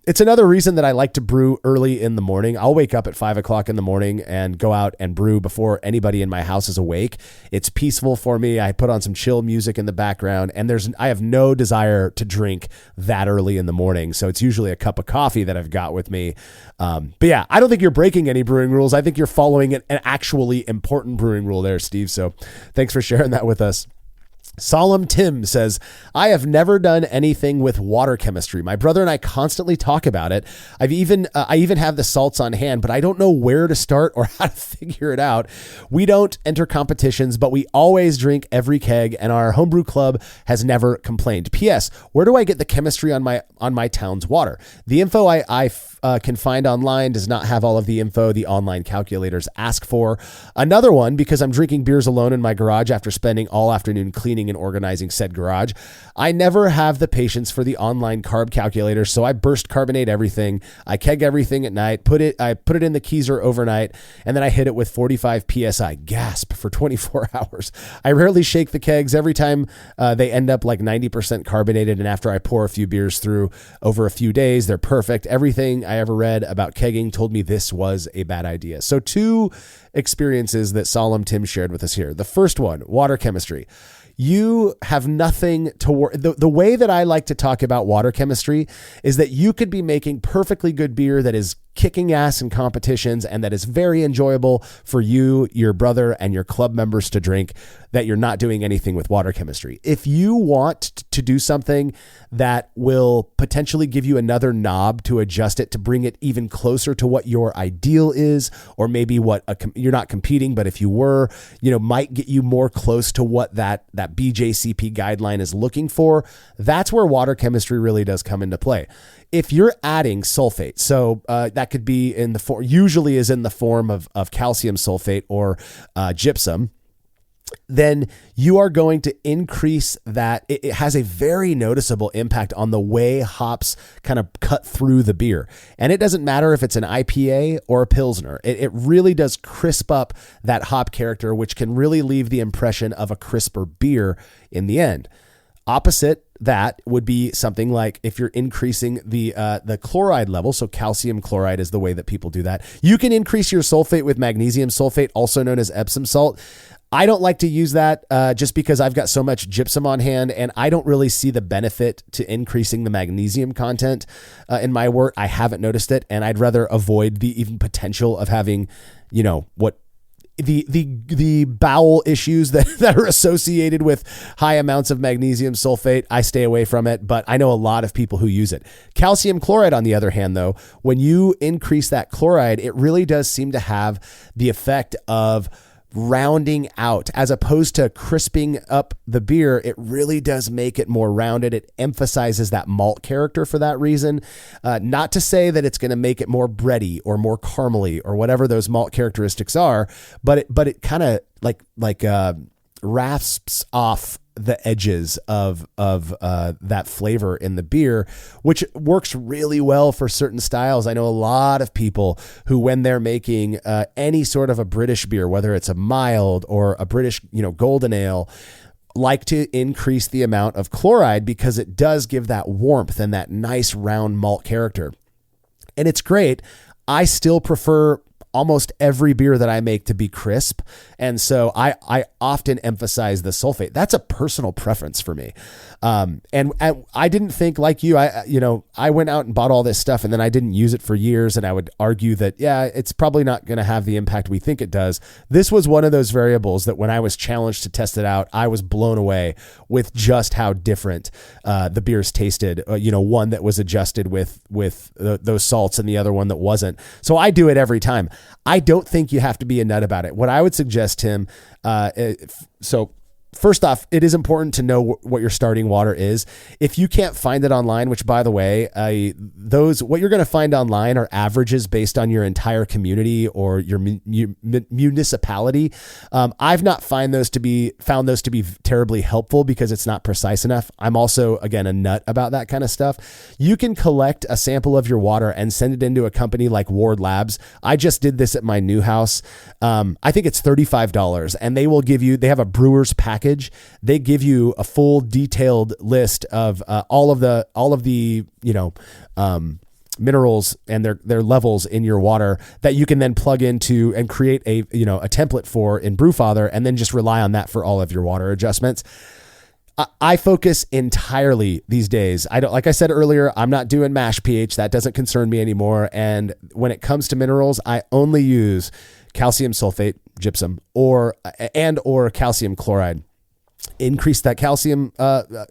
it's another reason that I like to brew early in the morning. I'll wake up at 5 o'clock in the morning and go out and brew before anybody in my house is awake. It's peaceful for me. I put on some chill music in the background, and I have no desire to drink that early in the morning. So it's usually a cup of coffee that I've got with me. But yeah, I don't think you're breaking any brewing rules. I think you're following an actually important brewing rule there, Steve. So thanks for sharing that with us. Solemn Tim says, I have never done anything with water chemistry. My brother and I constantly talk about it. I even have the salts on hand, but I don't know where to start or how to figure it out. We don't enter competitions, but we always drink every keg, and our homebrew club has never complained. P.S. Where do I get the chemistry on my town's water? The info I can find online does not have all of the info the online calculators ask for. Another one, because I'm drinking beers alone in my garage after spending all afternoon cleaning and organizing said garage. I never have the patience for the online carb calculator, so I burst carbonate everything. I keg everything at night, I put it in the keezer overnight, and then I hit it with 45 PSI. Gasp for 24 hours. I rarely shake the kegs. Every time they end up like 90% carbonated, and after I pour a few beers through over a few days, they're perfect. Everything I ever read about kegging told me this was a bad idea. So 2 experiences that Solemn Tim shared with us here. The first one, water chemistry. You have nothing to worry. The way that I like to talk about water chemistry is that you could be making perfectly good beer that is kicking ass in competitions and that is very enjoyable for you, your brother, and your club members to drink, that you're not doing anything with water chemistry. If you want to do something that will potentially give you another knob to adjust it to bring it even closer to what your ideal is, or maybe what you're not competing, but if you were, might get you more close to what that BJCP guideline is looking for, that's where water chemistry really does come into play. If you're adding sulfate, so that could be usually is in the form of calcium sulfate or gypsum, then you are going to increase that. It has a very noticeable impact on the way hops kind of cut through the beer. And it doesn't matter if it's an IPA or a Pilsner. It really does crisp up that hop character, which can really leave the impression of a crisper beer in the end. Opposite that would be something like if you're increasing the chloride level. So calcium chloride is the way that people do that. You can increase your sulfate with magnesium sulfate, also known as Epsom salt. I don't like to use that just because I've got so much gypsum on hand, and I don't really see the benefit to increasing the magnesium content in my wort. I haven't noticed it, and I'd rather avoid the even potential of having, the bowel issues that are associated with high amounts of magnesium sulfate. I stay away from it, but I know a lot of people who use it. Calcium chloride, on the other hand, though, when you increase that chloride, it really does seem to have the effect of rounding out as opposed to crisping up the beer. It really does make it more rounded. It emphasizes that malt character for that reason. Not to say that it's going to make it more bready or more caramely or whatever those malt characteristics are, but it kind of like rasps off the edges of that flavor in the beer, which works really well for certain styles. I know a lot of people who, when they're making any sort of a British beer, whether it's a mild or a British, golden ale, like to increase the amount of chloride because it does give that warmth and that nice round malt character. And it's great. I still prefer almost every beer that I make to be crisp. And so I often emphasize the sulfate. That's a personal preference for me. And I didn't think like you, I went out and bought all this stuff and then I didn't use it for years. And I would argue that, yeah, it's probably not going to have the impact we think it does. This was one of those variables that when I was challenged to test it out, I was blown away with just how different the beers tasted. One that was adjusted with those salts and the other one that wasn't. So I do it every time. I don't think you have to be a nut about it. What I would suggest, Tim, first off, it is important to know what your starting water is. If you can't find it online, which by the way, what you're going to find online are averages based on your entire community or your municipality. I've not found those to be terribly helpful because it's not precise enough. I'm also, again, a nut about that kind of stuff. You can collect a sample of your water and send it into a company like Ward Labs. I just did this at my new house. I think it's $35 and they will they have a brewer's package. They give you a full detailed list of all of the minerals and their levels in your water that you can then plug into and create a template for in Brewfather and then just rely on that for all of your water adjustments. I focus entirely these days. Like I said earlier, I'm not doing mash pH. That doesn't concern me anymore. And when it comes to minerals, I only use calcium sulfate, gypsum, or calcium chloride. Increase that calcium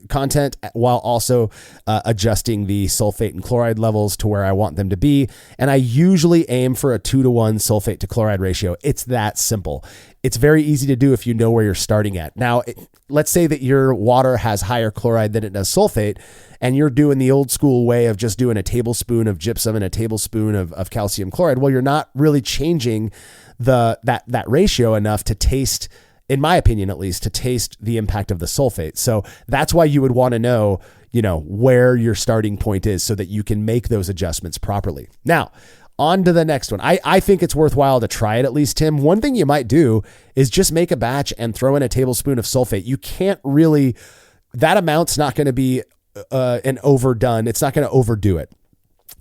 content while also adjusting the sulfate and chloride levels to where I want them to be. And I usually aim for a 2-to-1 sulfate to chloride ratio. It's that simple. It's very easy to do if you know where you're starting at. Now, let's say that your water has higher chloride than it does sulfate, and you're doing the old school way of just doing a tablespoon of gypsum and a tablespoon of calcium chloride. Well, you're not really changing that ratio enough to taste, in my opinion, at least, to taste the impact of the sulfate. So that's why you would want to know, where your starting point is so that you can make those adjustments properly. Now, on to the next one. I think it's worthwhile to try it at least, Tim. One thing you might do is just make a batch and throw in a tablespoon of sulfate. You can't really, that amount's not going to be an overdone. It's not going to overdo it.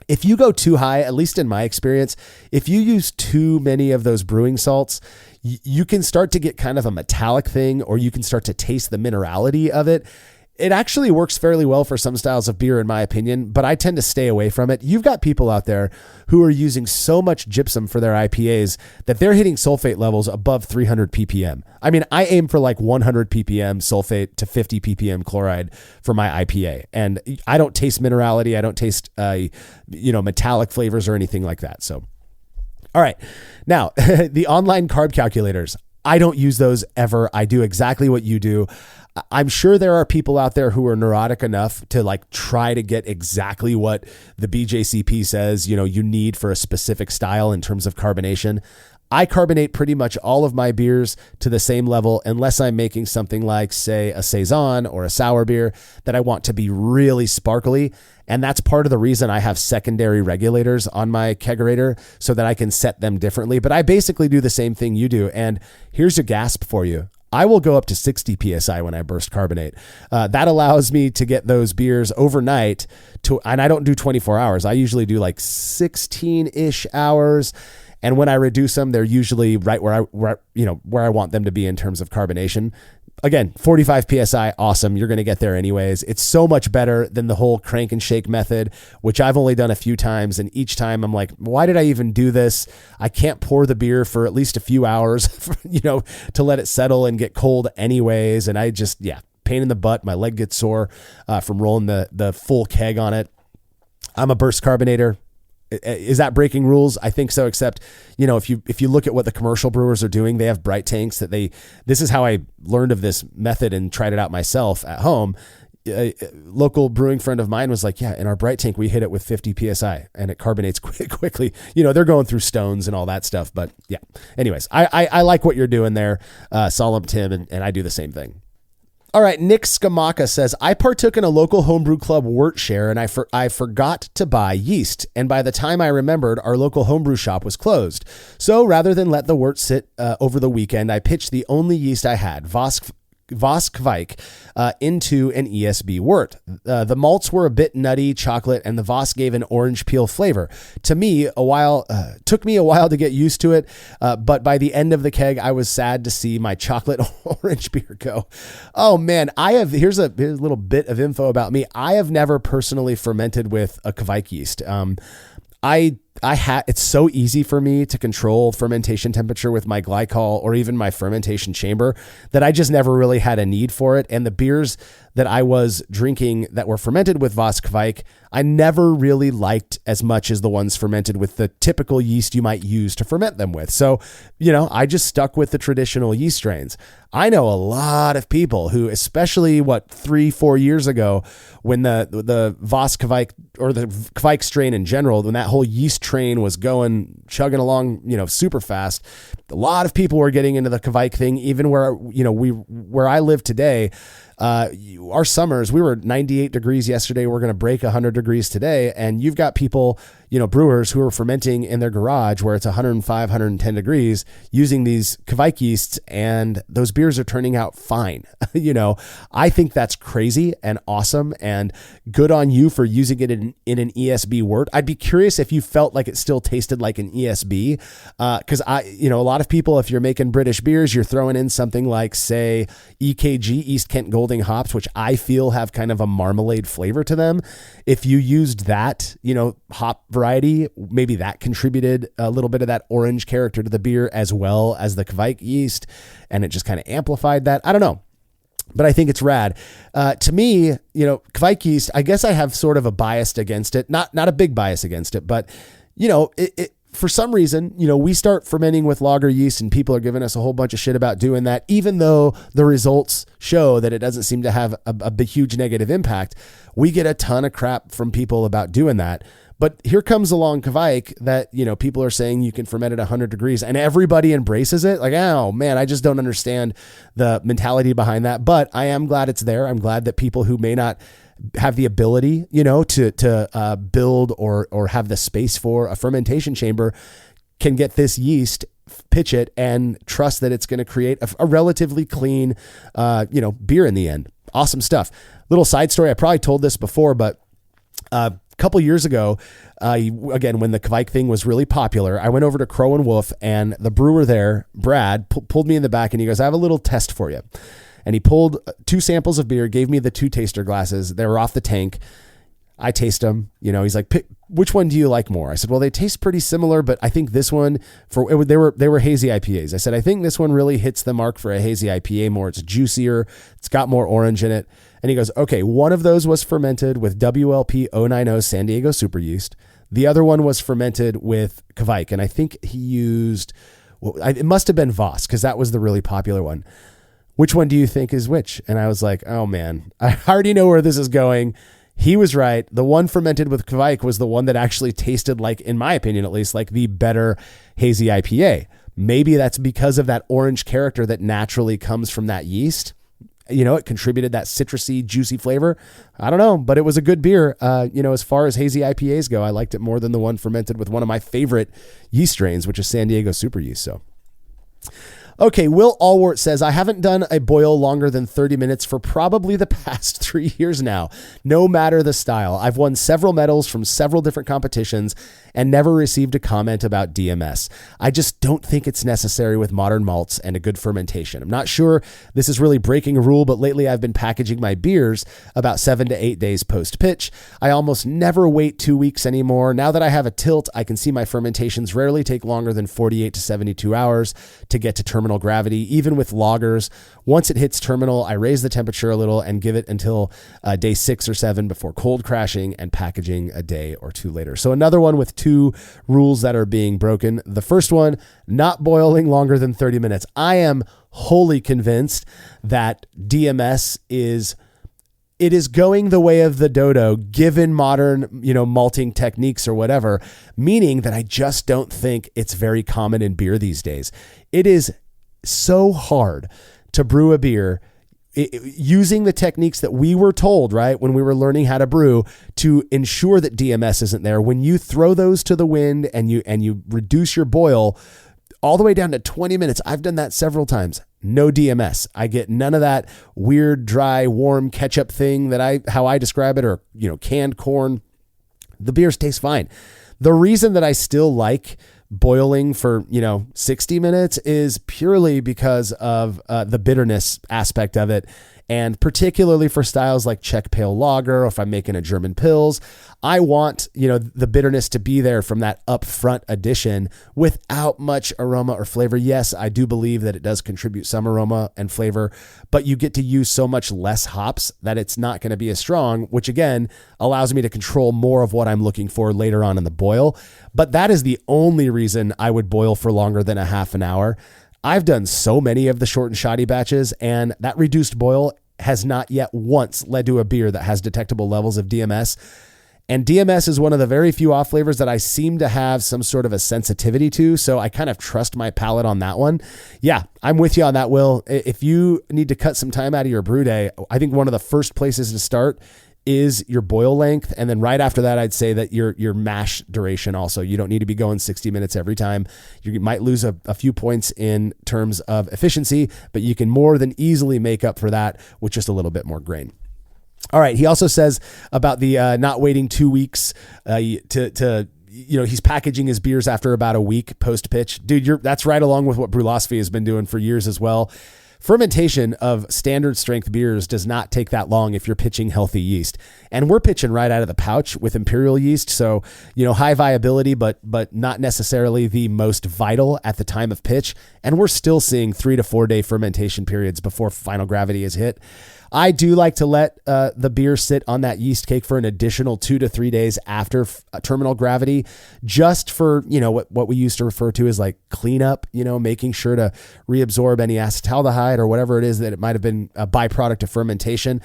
If you go too high, at least in my experience, if you use too many of those brewing salts, you can start to get kind of a metallic thing, or you can start to taste the minerality of it. It actually works fairly well for some styles of beer, in my opinion, but I tend to stay away from it. You've got people out there who are using so much gypsum for their IPAs that they're hitting sulfate levels above 300 ppm. I mean, I aim for like 100 ppm sulfate to 50 ppm chloride for my IPA. And I don't taste minerality. I don't taste, metallic flavors or anything like that. So, all right. Now, the online carb calculators, I don't use those ever. I do exactly what you do. I'm sure there are people out there who are neurotic enough to try to get exactly what the BJCP says, you need for a specific style in terms of carbonation. I carbonate pretty much all of my beers to the same level unless I'm making something like, say, a Saison or a sour beer that I want to be really sparkly. And that's part of the reason I have secondary regulators on my kegerator so that I can set them differently. But I basically do the same thing you do. And here's a gasp for you. I will go up to 60 PSI when I burst carbonate. That allows me to get those beers overnight and I don't do 24 hours. I usually do 16-ish hours. And when I reduce them, they're usually right where I want them to be in terms of carbonation. Again, 45 PSI, awesome. You're going to get there anyways. It's so much better than the whole crank and shake method, which I've only done a few times. And each time I'm like, why did I even do this? I can't pour the beer for at least a few hours, to let it settle and get cold anyways. And I just, pain in the butt. My leg gets sore from rolling the full keg on it. I'm a burst carbonator. Is that breaking rules? I think so, except, if you look at what the commercial brewers are doing, they have bright tanks this is how I learned of this method and tried it out myself at home. A local brewing friend of mine was like, in our bright tank, we hit it with 50 PSI and it carbonates quickly. They're going through stones and all that stuff. But anyways, I like what you're doing there, Solemn Tim, and I do the same thing. All right, Nick Skamaka says, I partook in a local homebrew club wort share and I forgot to buy yeast. And by the time I remembered, our local homebrew shop was closed. So rather than let the wort sit over the weekend, I pitched the only yeast I had, Vosk Kveik into an ESB wort. The malts were a bit nutty, chocolate, and the Voss gave an orange peel flavor. To me, took me a while to get used to it, but by the end of the keg, I was sad to see my chocolate orange beer go. Oh man, here's a little bit of info about me. I have never personally fermented with a Kveik yeast. It's so easy for me to control fermentation temperature with my glycol or even my fermentation chamber that I just never really had a need for it. And the beers that I was drinking that were fermented with Voss Kveik, I never really liked as much as the ones fermented with the typical yeast you might use to ferment them with. So, I just stuck with the traditional yeast strains. I know a lot of people who, especially 3-4 years ago, when the Voss Kveik or the Kveik strain in general, when that whole yeast train was chugging along, super fast, a lot of people were getting into the Kveik thing, even where I live today. Our summers, we were 98 degrees yesterday. We're going to break 100 degrees today. And you've got people, brewers who are fermenting in their garage where it's 105, 110 degrees using these Kveik yeasts, and those beers are turning out fine. I think that's crazy and awesome, and good on you for using it in an ESB wort. I'd be curious if you felt like it still tasted like an ESB. Cause a lot of people, if you're making British beers, you're throwing in something like, say, EKG, East Kent Golding hops, which I feel have kind of a marmalade flavor to them. If you used that, hop variety, maybe that contributed a little bit of that orange character to the beer as well as the Kveik yeast, and it just kind of amplified that. I don't know, but I think it's rad. To me, Kveik yeast, I guess I have sort of a bias against it, not a big bias against it, but for some reason, we start fermenting with lager yeast and people are giving us a whole bunch of shit about doing that, even though the results show that it doesn't seem to have a big, huge negative impact. We get a ton of crap from people about doing that. But here comes along Kveik that, people are saying you can ferment at 100 degrees and everybody embraces it. Like, oh man, I just don't understand the mentality behind that. But I am glad it's there. I'm glad that people who may not have the ability, to build or have the space for a fermentation chamber can get this yeast, pitch it, and trust that it's going to create a relatively clean, beer in the end. Awesome stuff. Little side story. I probably told this before, but a couple years ago, again, when the Kveik thing was really popular, I went over to Crow and Wolf, and the brewer there, Brad, pulled me in the back and he goes, I have a little test for you. And he pulled 2 samples of beer, gave me the 2 taster glasses. They were off the tank. I taste them. He's like, pick, which one do you like more? I said, well, they taste pretty similar, but I think this one they were hazy IPAs. I said, I think this one really hits the mark for a hazy IPA more. It's juicier. It's got more orange in it. And he goes, okay, one of those was fermented with WLP 090 San Diego super yeast. The other one was fermented with Kveik. And I think he used, it must've been Voss, because that was the really popular one. Which one do you think is which? And I was like, oh man, I already know where this is going. He was right. The one fermented with Kveik was the one that actually tasted like, in my opinion, at least, like the better hazy IPA. Maybe that's because of that orange character that naturally comes from that yeast. It contributed that citrusy, juicy flavor. I don't know, but it was a good beer. As far as hazy IPAs go, I liked it more than the one fermented with one of my favorite yeast strains, which is San Diego super yeast. So, okay, Will Allwart says, I haven't done a boil longer than 30 minutes for probably the past 3 years now, no matter the style. I've won several medals from several different competitions and never received a comment about DMS. I just don't think it's necessary with modern malts and a good fermentation. I'm not sure this is really breaking a rule, but lately I've been packaging my beers about 7 to 8 days post-pitch. I almost never wait 2 weeks anymore. Now that I have a tilt, I can see my fermentations rarely take longer than 48 to 72 hours to get to terminal gravity, even with lagers. Once it hits terminal, I raise the temperature a little and give it until day 6 or 7 before cold crashing and packaging a day or 2 later. So another one with 2 rules that are being broken. The first one, not boiling longer than 30 minutes. I am wholly convinced that DMS is going the way of the dodo, given modern, malting techniques or whatever, meaning that I just don't think it's very common in beer these days. It is so hard to brew a beer using the techniques that we were told, right, when we were learning how to brew, to ensure that DMS isn't there. When you throw those to the wind and you reduce your boil all the way down to 20 minutes, I've done that several times. no DMS. I get none of that weird, dry, warm ketchup thing how I describe it, or, canned corn. The beers taste fine. The reason that I still like boiling for, 60 minutes is purely because of the bitterness aspect of it. And particularly for styles like Czech Pale Lager, or if I'm making a German Pils, I want, the bitterness to be there from that upfront addition without much aroma or flavor. Yes, I do believe that it does contribute some aroma and flavor, but you get to use so much less hops that it's not going to be as strong, which again allows me to control more of what I'm looking for later on in the boil. But that is the only reason I would boil for longer than a half an hour. I've done so many of the short and shoddy batches, and that reduced boil has not yet once led to a beer that has detectable levels of DMS. And DMS is one of the very few off flavors that I seem to have some sort of a sensitivity to. So I kind of trust my palate on that one. Yeah, I'm with you on that, Will. If you need to cut some time out of your brew day, I think one of the first places to start is your boil length. And then right after that, I'd say that your mash duration also. You don't need to be going 60 minutes every time. You might lose a few points in terms of efficiency, but you can more than easily make up for that with just a little bit more grain. All right. He also says about the not waiting 2 weeks to he's packaging his beers after about a week post pitch. Dude, that's right along with what Brülosophy has been doing for years as well. Fermentation of standard strength beers does not take that long if you're pitching healthy yeast. And we're pitching right out of the pouch with imperial yeast. So, high viability, but not necessarily the most vital at the time of pitch. And we're still seeing 3 to 4 day fermentation periods before final gravity is hit. I do like to let the beer sit on that yeast cake for an additional 2 to 3 days after terminal gravity, just for, what we used to refer to as like cleanup, making sure to reabsorb any acetaldehyde or whatever it is that it might have been a byproduct of fermentation.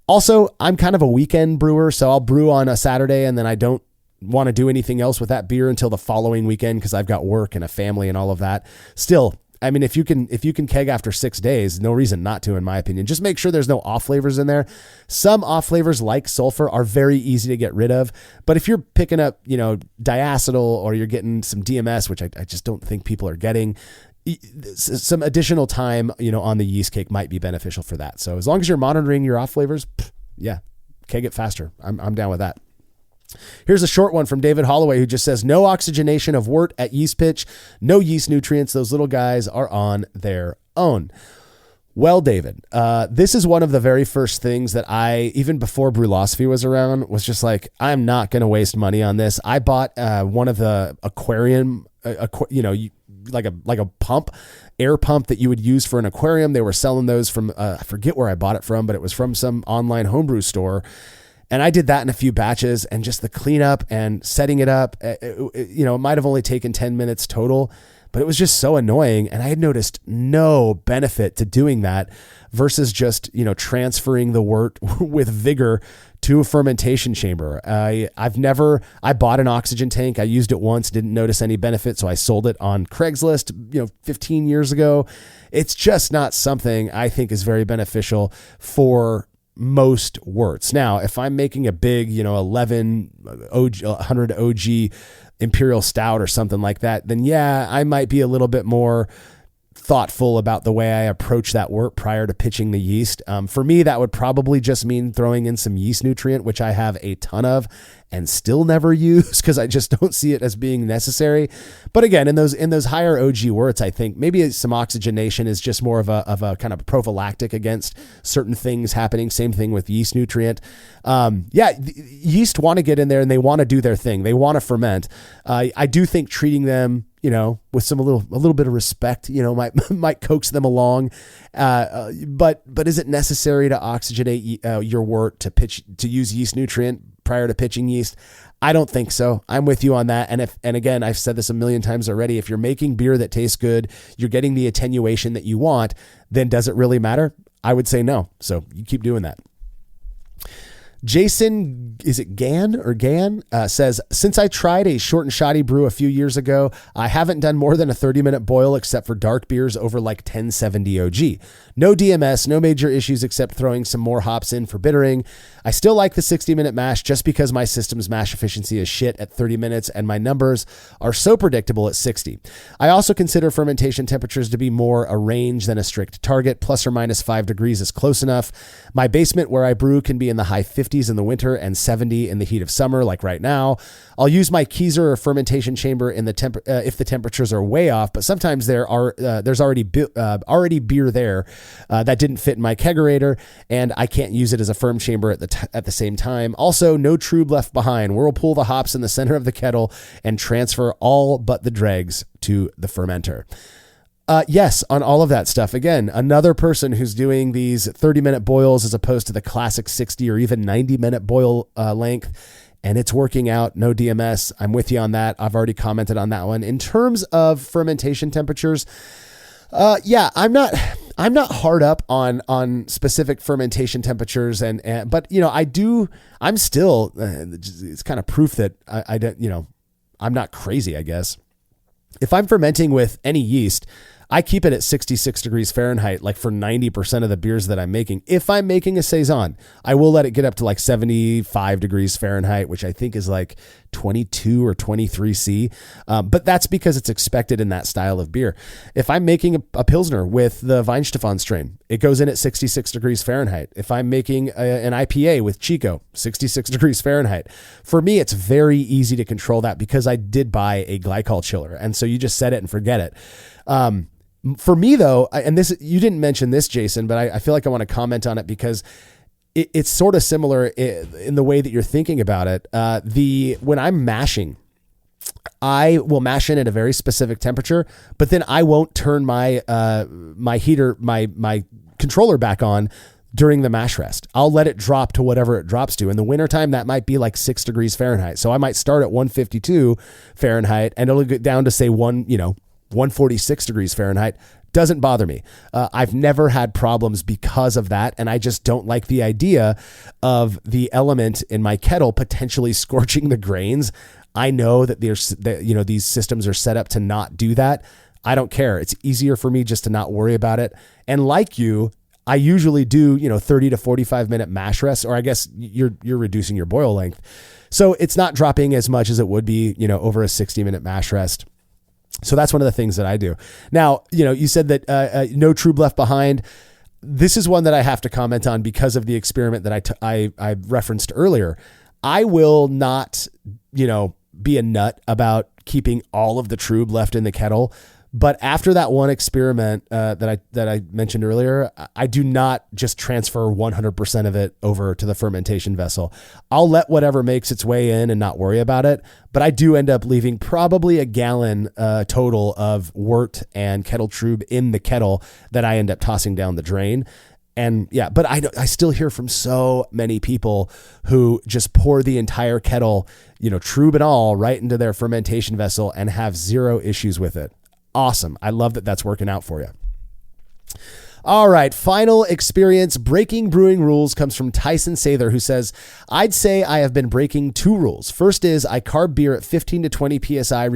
Also, I'm kind of a weekend brewer, so I'll brew on a Saturday and then I don't want to do anything else with that beer until the following weekend because I've got work and a family and all of that. Still, I mean, if you can keg after 6 dace's, no reason not to, in my opinion. Just make sure there's no off flavors in there. Some off flavors like sulfur are very easy to get rid of. But if you're picking up, diacetyl, or you're getting some DMS, which I just don't think people are getting, some additional time, on the yeast cake might be beneficial for that. So as long as you're monitoring your off flavors, yeah, keg it faster. I'm down with that. Here's a short one from David Holloway, who just says, no oxygenation of wort at yeast pitch, no yeast nutrients. Those little guys are on their own. Well, David, this is one of the very first things that I, even before Brülosophy was around, was just like, I'm not going to waste money on this. I bought one of the aquarium, like a pump, air pump that you would use for an aquarium. They were selling those from, I forget where I bought it from, but it was from some online homebrew store. And I did that in a few batches, and just the cleanup and setting it up, it might have only taken 10 minutes total, but it was just so annoying. And I had noticed no benefit to doing that versus just, transferring the wort with vigor to a fermentation chamber. I bought an oxygen tank. I used it once, didn't notice any benefit. So I sold it on Craigslist, 15 years ago. It's just not something I think is very beneficial for most worts. Now, if I'm making a big, 100 OG imperial stout or something like that, then yeah, I might be a little bit more thoughtful about the way I approach that wort prior to pitching the yeast. For me, that would probably just mean throwing in some yeast nutrient, which I have a ton of and still never use because I just don't see it as being necessary. But again, in those higher OG worts, I think maybe some oxygenation is just more of a kind of prophylactic against certain things happening. Same thing with yeast nutrient. Yeast want to get in there and they want to do their thing. They want to ferment. I do think treating them, with a little bit of respect, might coax them along. But is it necessary to oxygenate your wort to use yeast nutrient prior to pitching yeast? I don't think so. I'm with you on that. And again, I've said this a million times already. If you're making beer that tastes good, you're getting the attenuation that you want, then does it really matter? I would say no. So you keep doing that. Jason, is it Gan or Gan, says, since I tried a short and shoddy brew a few years ago, I haven't done more than a 30-minute boil except for dark beers over like 1070 OG. No DMS, no major issues except throwing some more hops in for bittering. I still like the 60-minute mash just because my system's mash efficiency is shit at 30 minutes and my numbers are so predictable at 60. I also consider fermentation temperatures to be more a range than a strict target. Plus or minus 5 degrees is close enough. My basement where I brew can be in the high 50s in the winter and 70 in the heat of summer, like right now. I'll use my Keyser or fermentation chamber in the if the temperatures are way off, but sometimes there's already beer there that didn't fit in my kegerator, and I can't use it as a firm chamber at the same time. Also, no trube left behind. Whirlpool the hops in the center of the kettle and transfer all but the dregs to the fermenter. Yes, on all of that stuff. Again, another person who's doing these 30-minute boils as opposed to the classic 60 or even 90-minute boil length, and it's working out. No DMS. I'm with you on that. I've already commented on that one. In terms of fermentation temperatures, yeah, I'm not hard up on specific fermentation temperatures, but you know, I'm still, it's kind of proof that I don't, you know, I'm not crazy, I guess. If I'm fermenting with any yeast, I keep it at 66 degrees Fahrenheit, like for 90% of the beers that I'm making. If I'm making a Saison, I will let it get up to like 75 degrees Fahrenheit, which I think is like 22 or 23 C. But that's because it's expected in that style of beer. If I'm making a Pilsner with the Weihenstephan strain, it goes in at 66 degrees Fahrenheit. If I'm making an IPA with Chico, 66 degrees Fahrenheit. For me, it's very easy to control that because I did buy a glycol chiller. And so you just set it and forget it. For me though, and this, you didn't mention this, Jason, but I feel like I want to comment on it because it's sort of similar in the way that you're thinking about it. When I'm mashing, I will mash in at a very specific temperature, but then I won't turn my heater, my controller back on during the mash rest. I'll let it drop to whatever it drops to. In the wintertime, that might be like 6 degrees Fahrenheit. So I might start at 152 Fahrenheit and it'll get down to say 146 degrees Fahrenheit. Doesn't bother me. I've never had problems because of that. And I just don't like the idea of the element in my kettle potentially scorching the grains. I know that these systems are set up to not do that. I don't care. It's easier for me just to not worry about it. And like you, I usually do, 30 to 45 minute mash rests, or I guess you're reducing your boil length. So it's not dropping as much as it would be, over a 60-minute mash rest. So that's one of the things that I do. Now, you said that no trube left behind. This is one that I have to comment on because of the experiment that I referenced earlier. I will not, be a nut about keeping all of the trube left in the kettle. But after that one experiment that I mentioned earlier, I do not just transfer 100% of it over to the fermentation vessel. I'll let whatever makes its way in and not worry about it. But I do end up leaving probably a gallon total of wort and kettle trube in the kettle that I end up tossing down the drain. And yeah, but I still hear from so many people who just pour the entire kettle, trube and all, right into their fermentation vessel and have zero issues with it. Awesome. I love that that's working out for you. All right. Final experience. Breaking brewing rules comes from Tyson Sather, who says, I'd say I have been breaking 2 rules. First is I carb beer at 15 to 20 PSI,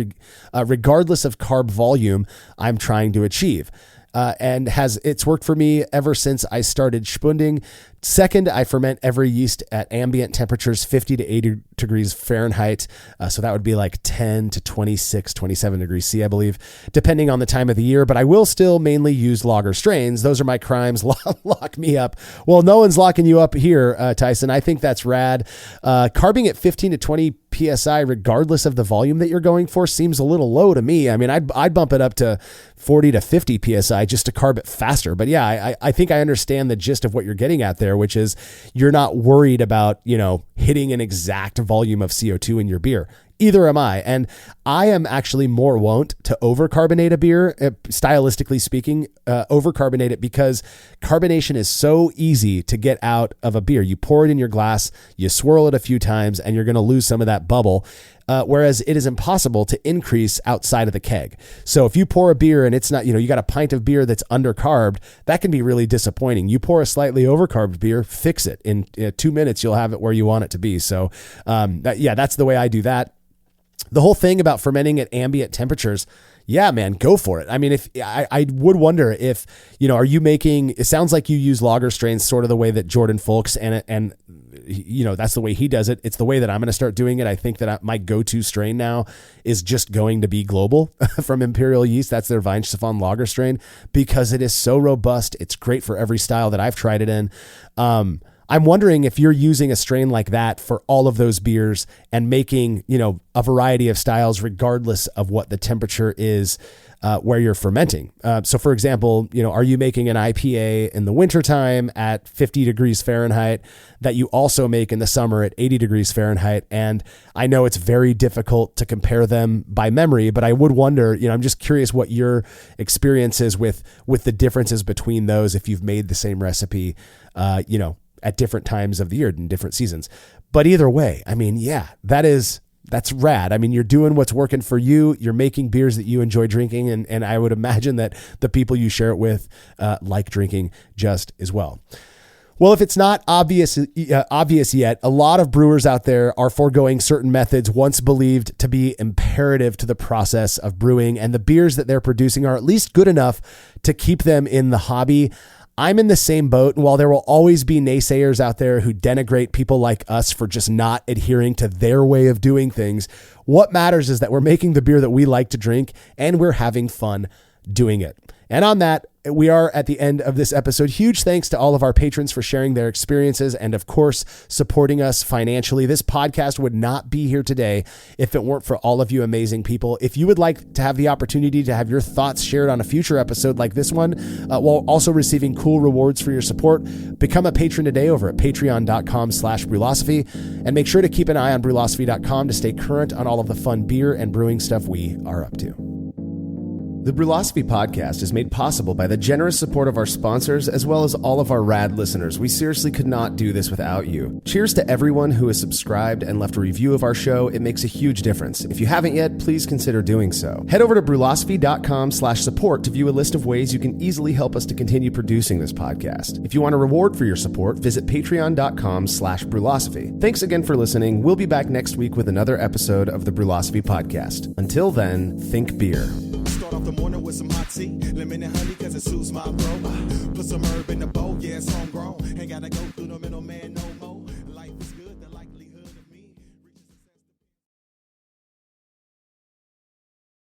regardless of carb volume I'm trying to achieve. And it's worked for me ever since I started spunding. Second, I ferment every yeast at ambient temperatures, 50 to 80 degrees Fahrenheit. So that would be like 10 to 26, 27 degrees C, I believe, depending on the time of the year. But I will still mainly use lager strains. Those are my crimes. Lock me up. Well, no one's locking you up here, Tyson. I think that's rad. Carbing at 15 to 20 PSI, regardless of the volume that you're going for, seems a little low to me. I mean, I'd bump it up to 40 to 50 PSI just to carb it faster. But yeah, I think I understand the gist of what you're getting at there, which is you're not worried about, hitting an exact volume of CO2 in your beer. Either am I. And I am actually more wont to overcarbonate a beer, stylistically speaking, overcarbonate it because carbonation is so easy to get out of a beer. You pour it in your glass, you swirl it a few times, and you're going to lose some of that bubble. whereas it is impossible to increase outside of the keg. So if you pour a beer and it's not, you got a pint of beer that's undercarbed, that can be really disappointing. You pour a slightly overcarbed beer, fix it. In 2 minutes, you'll have it where you want it to be. So that's the way I do that. The whole thing about fermenting at ambient temperatures, yeah, man, go for it. I mean, if I would wonder if, are you making, it sounds like you use lager strains sort of the way that Jordan Folks and that's the way he does it. It's the way that I'm going to start doing it. I think that my go-to strain now is just going to be Global from Imperial Yeast. That's their Weihenstephan lager strain because it is so robust. It's great for every style that I've tried it in. I'm wondering if you're using a strain like that for all of those beers and making, a variety of styles regardless of what the temperature is where you're fermenting. So for example, are you making an IPA in the wintertime at 50 degrees Fahrenheit that you also make in the summer at 80 degrees Fahrenheit? And I know it's very difficult to compare them by memory, but I would wonder, I'm just curious what your experience is with the differences between those if you've made the same recipe, at different times of the year in different seasons. But either way, I mean, yeah, that's rad. I mean, you're doing what's working for you. You're making beers that you enjoy drinking. And I would imagine that the people you share it with like drinking just as well. Well, if it's not obvious yet, a lot of brewers out there are foregoing certain methods once believed to be imperative to the process of brewing, and the beers that they're producing are at least good enough to keep them in the hobby. I'm in the same boat, and while there will always be naysayers out there who denigrate people like us for just not adhering to their way of doing things, what matters is that we're making the beer that we like to drink, and we're having fun doing it. And on that, we are at the end of this episode. Huge thanks to all of our patrons for sharing their experiences and, of course, supporting us financially. This podcast would not be here today if it weren't for all of you amazing people. If you would like to have the opportunity to have your thoughts shared on a future episode like this one, while also receiving cool rewards for your support, become a patron today over at patreon.com/Brülosophy, and make sure to keep an eye on Brülosophy.com to stay current on all of the fun beer and brewing stuff we are up to. The Brülosophy podcast is made possible by the generous support of our sponsors as well as all of our rad listeners. We seriously could not do this without you. Cheers to everyone who has subscribed and left a review of our show. It makes a huge difference. If you haven't yet, please consider doing so. Head over to Brülosophy.com/support to view a list of ways you can easily help us to continue producing this podcast. If you want a reward for your support, visit patreon.com/Brülosophy. Thanks again for listening. We'll be back next week with another episode of the Brülosophy podcast. Until then, think beer. Start off the morning with some hot tea, lemon and honey cause it soothes my throat. Put some herb in the bowl, yeah, it's homegrown.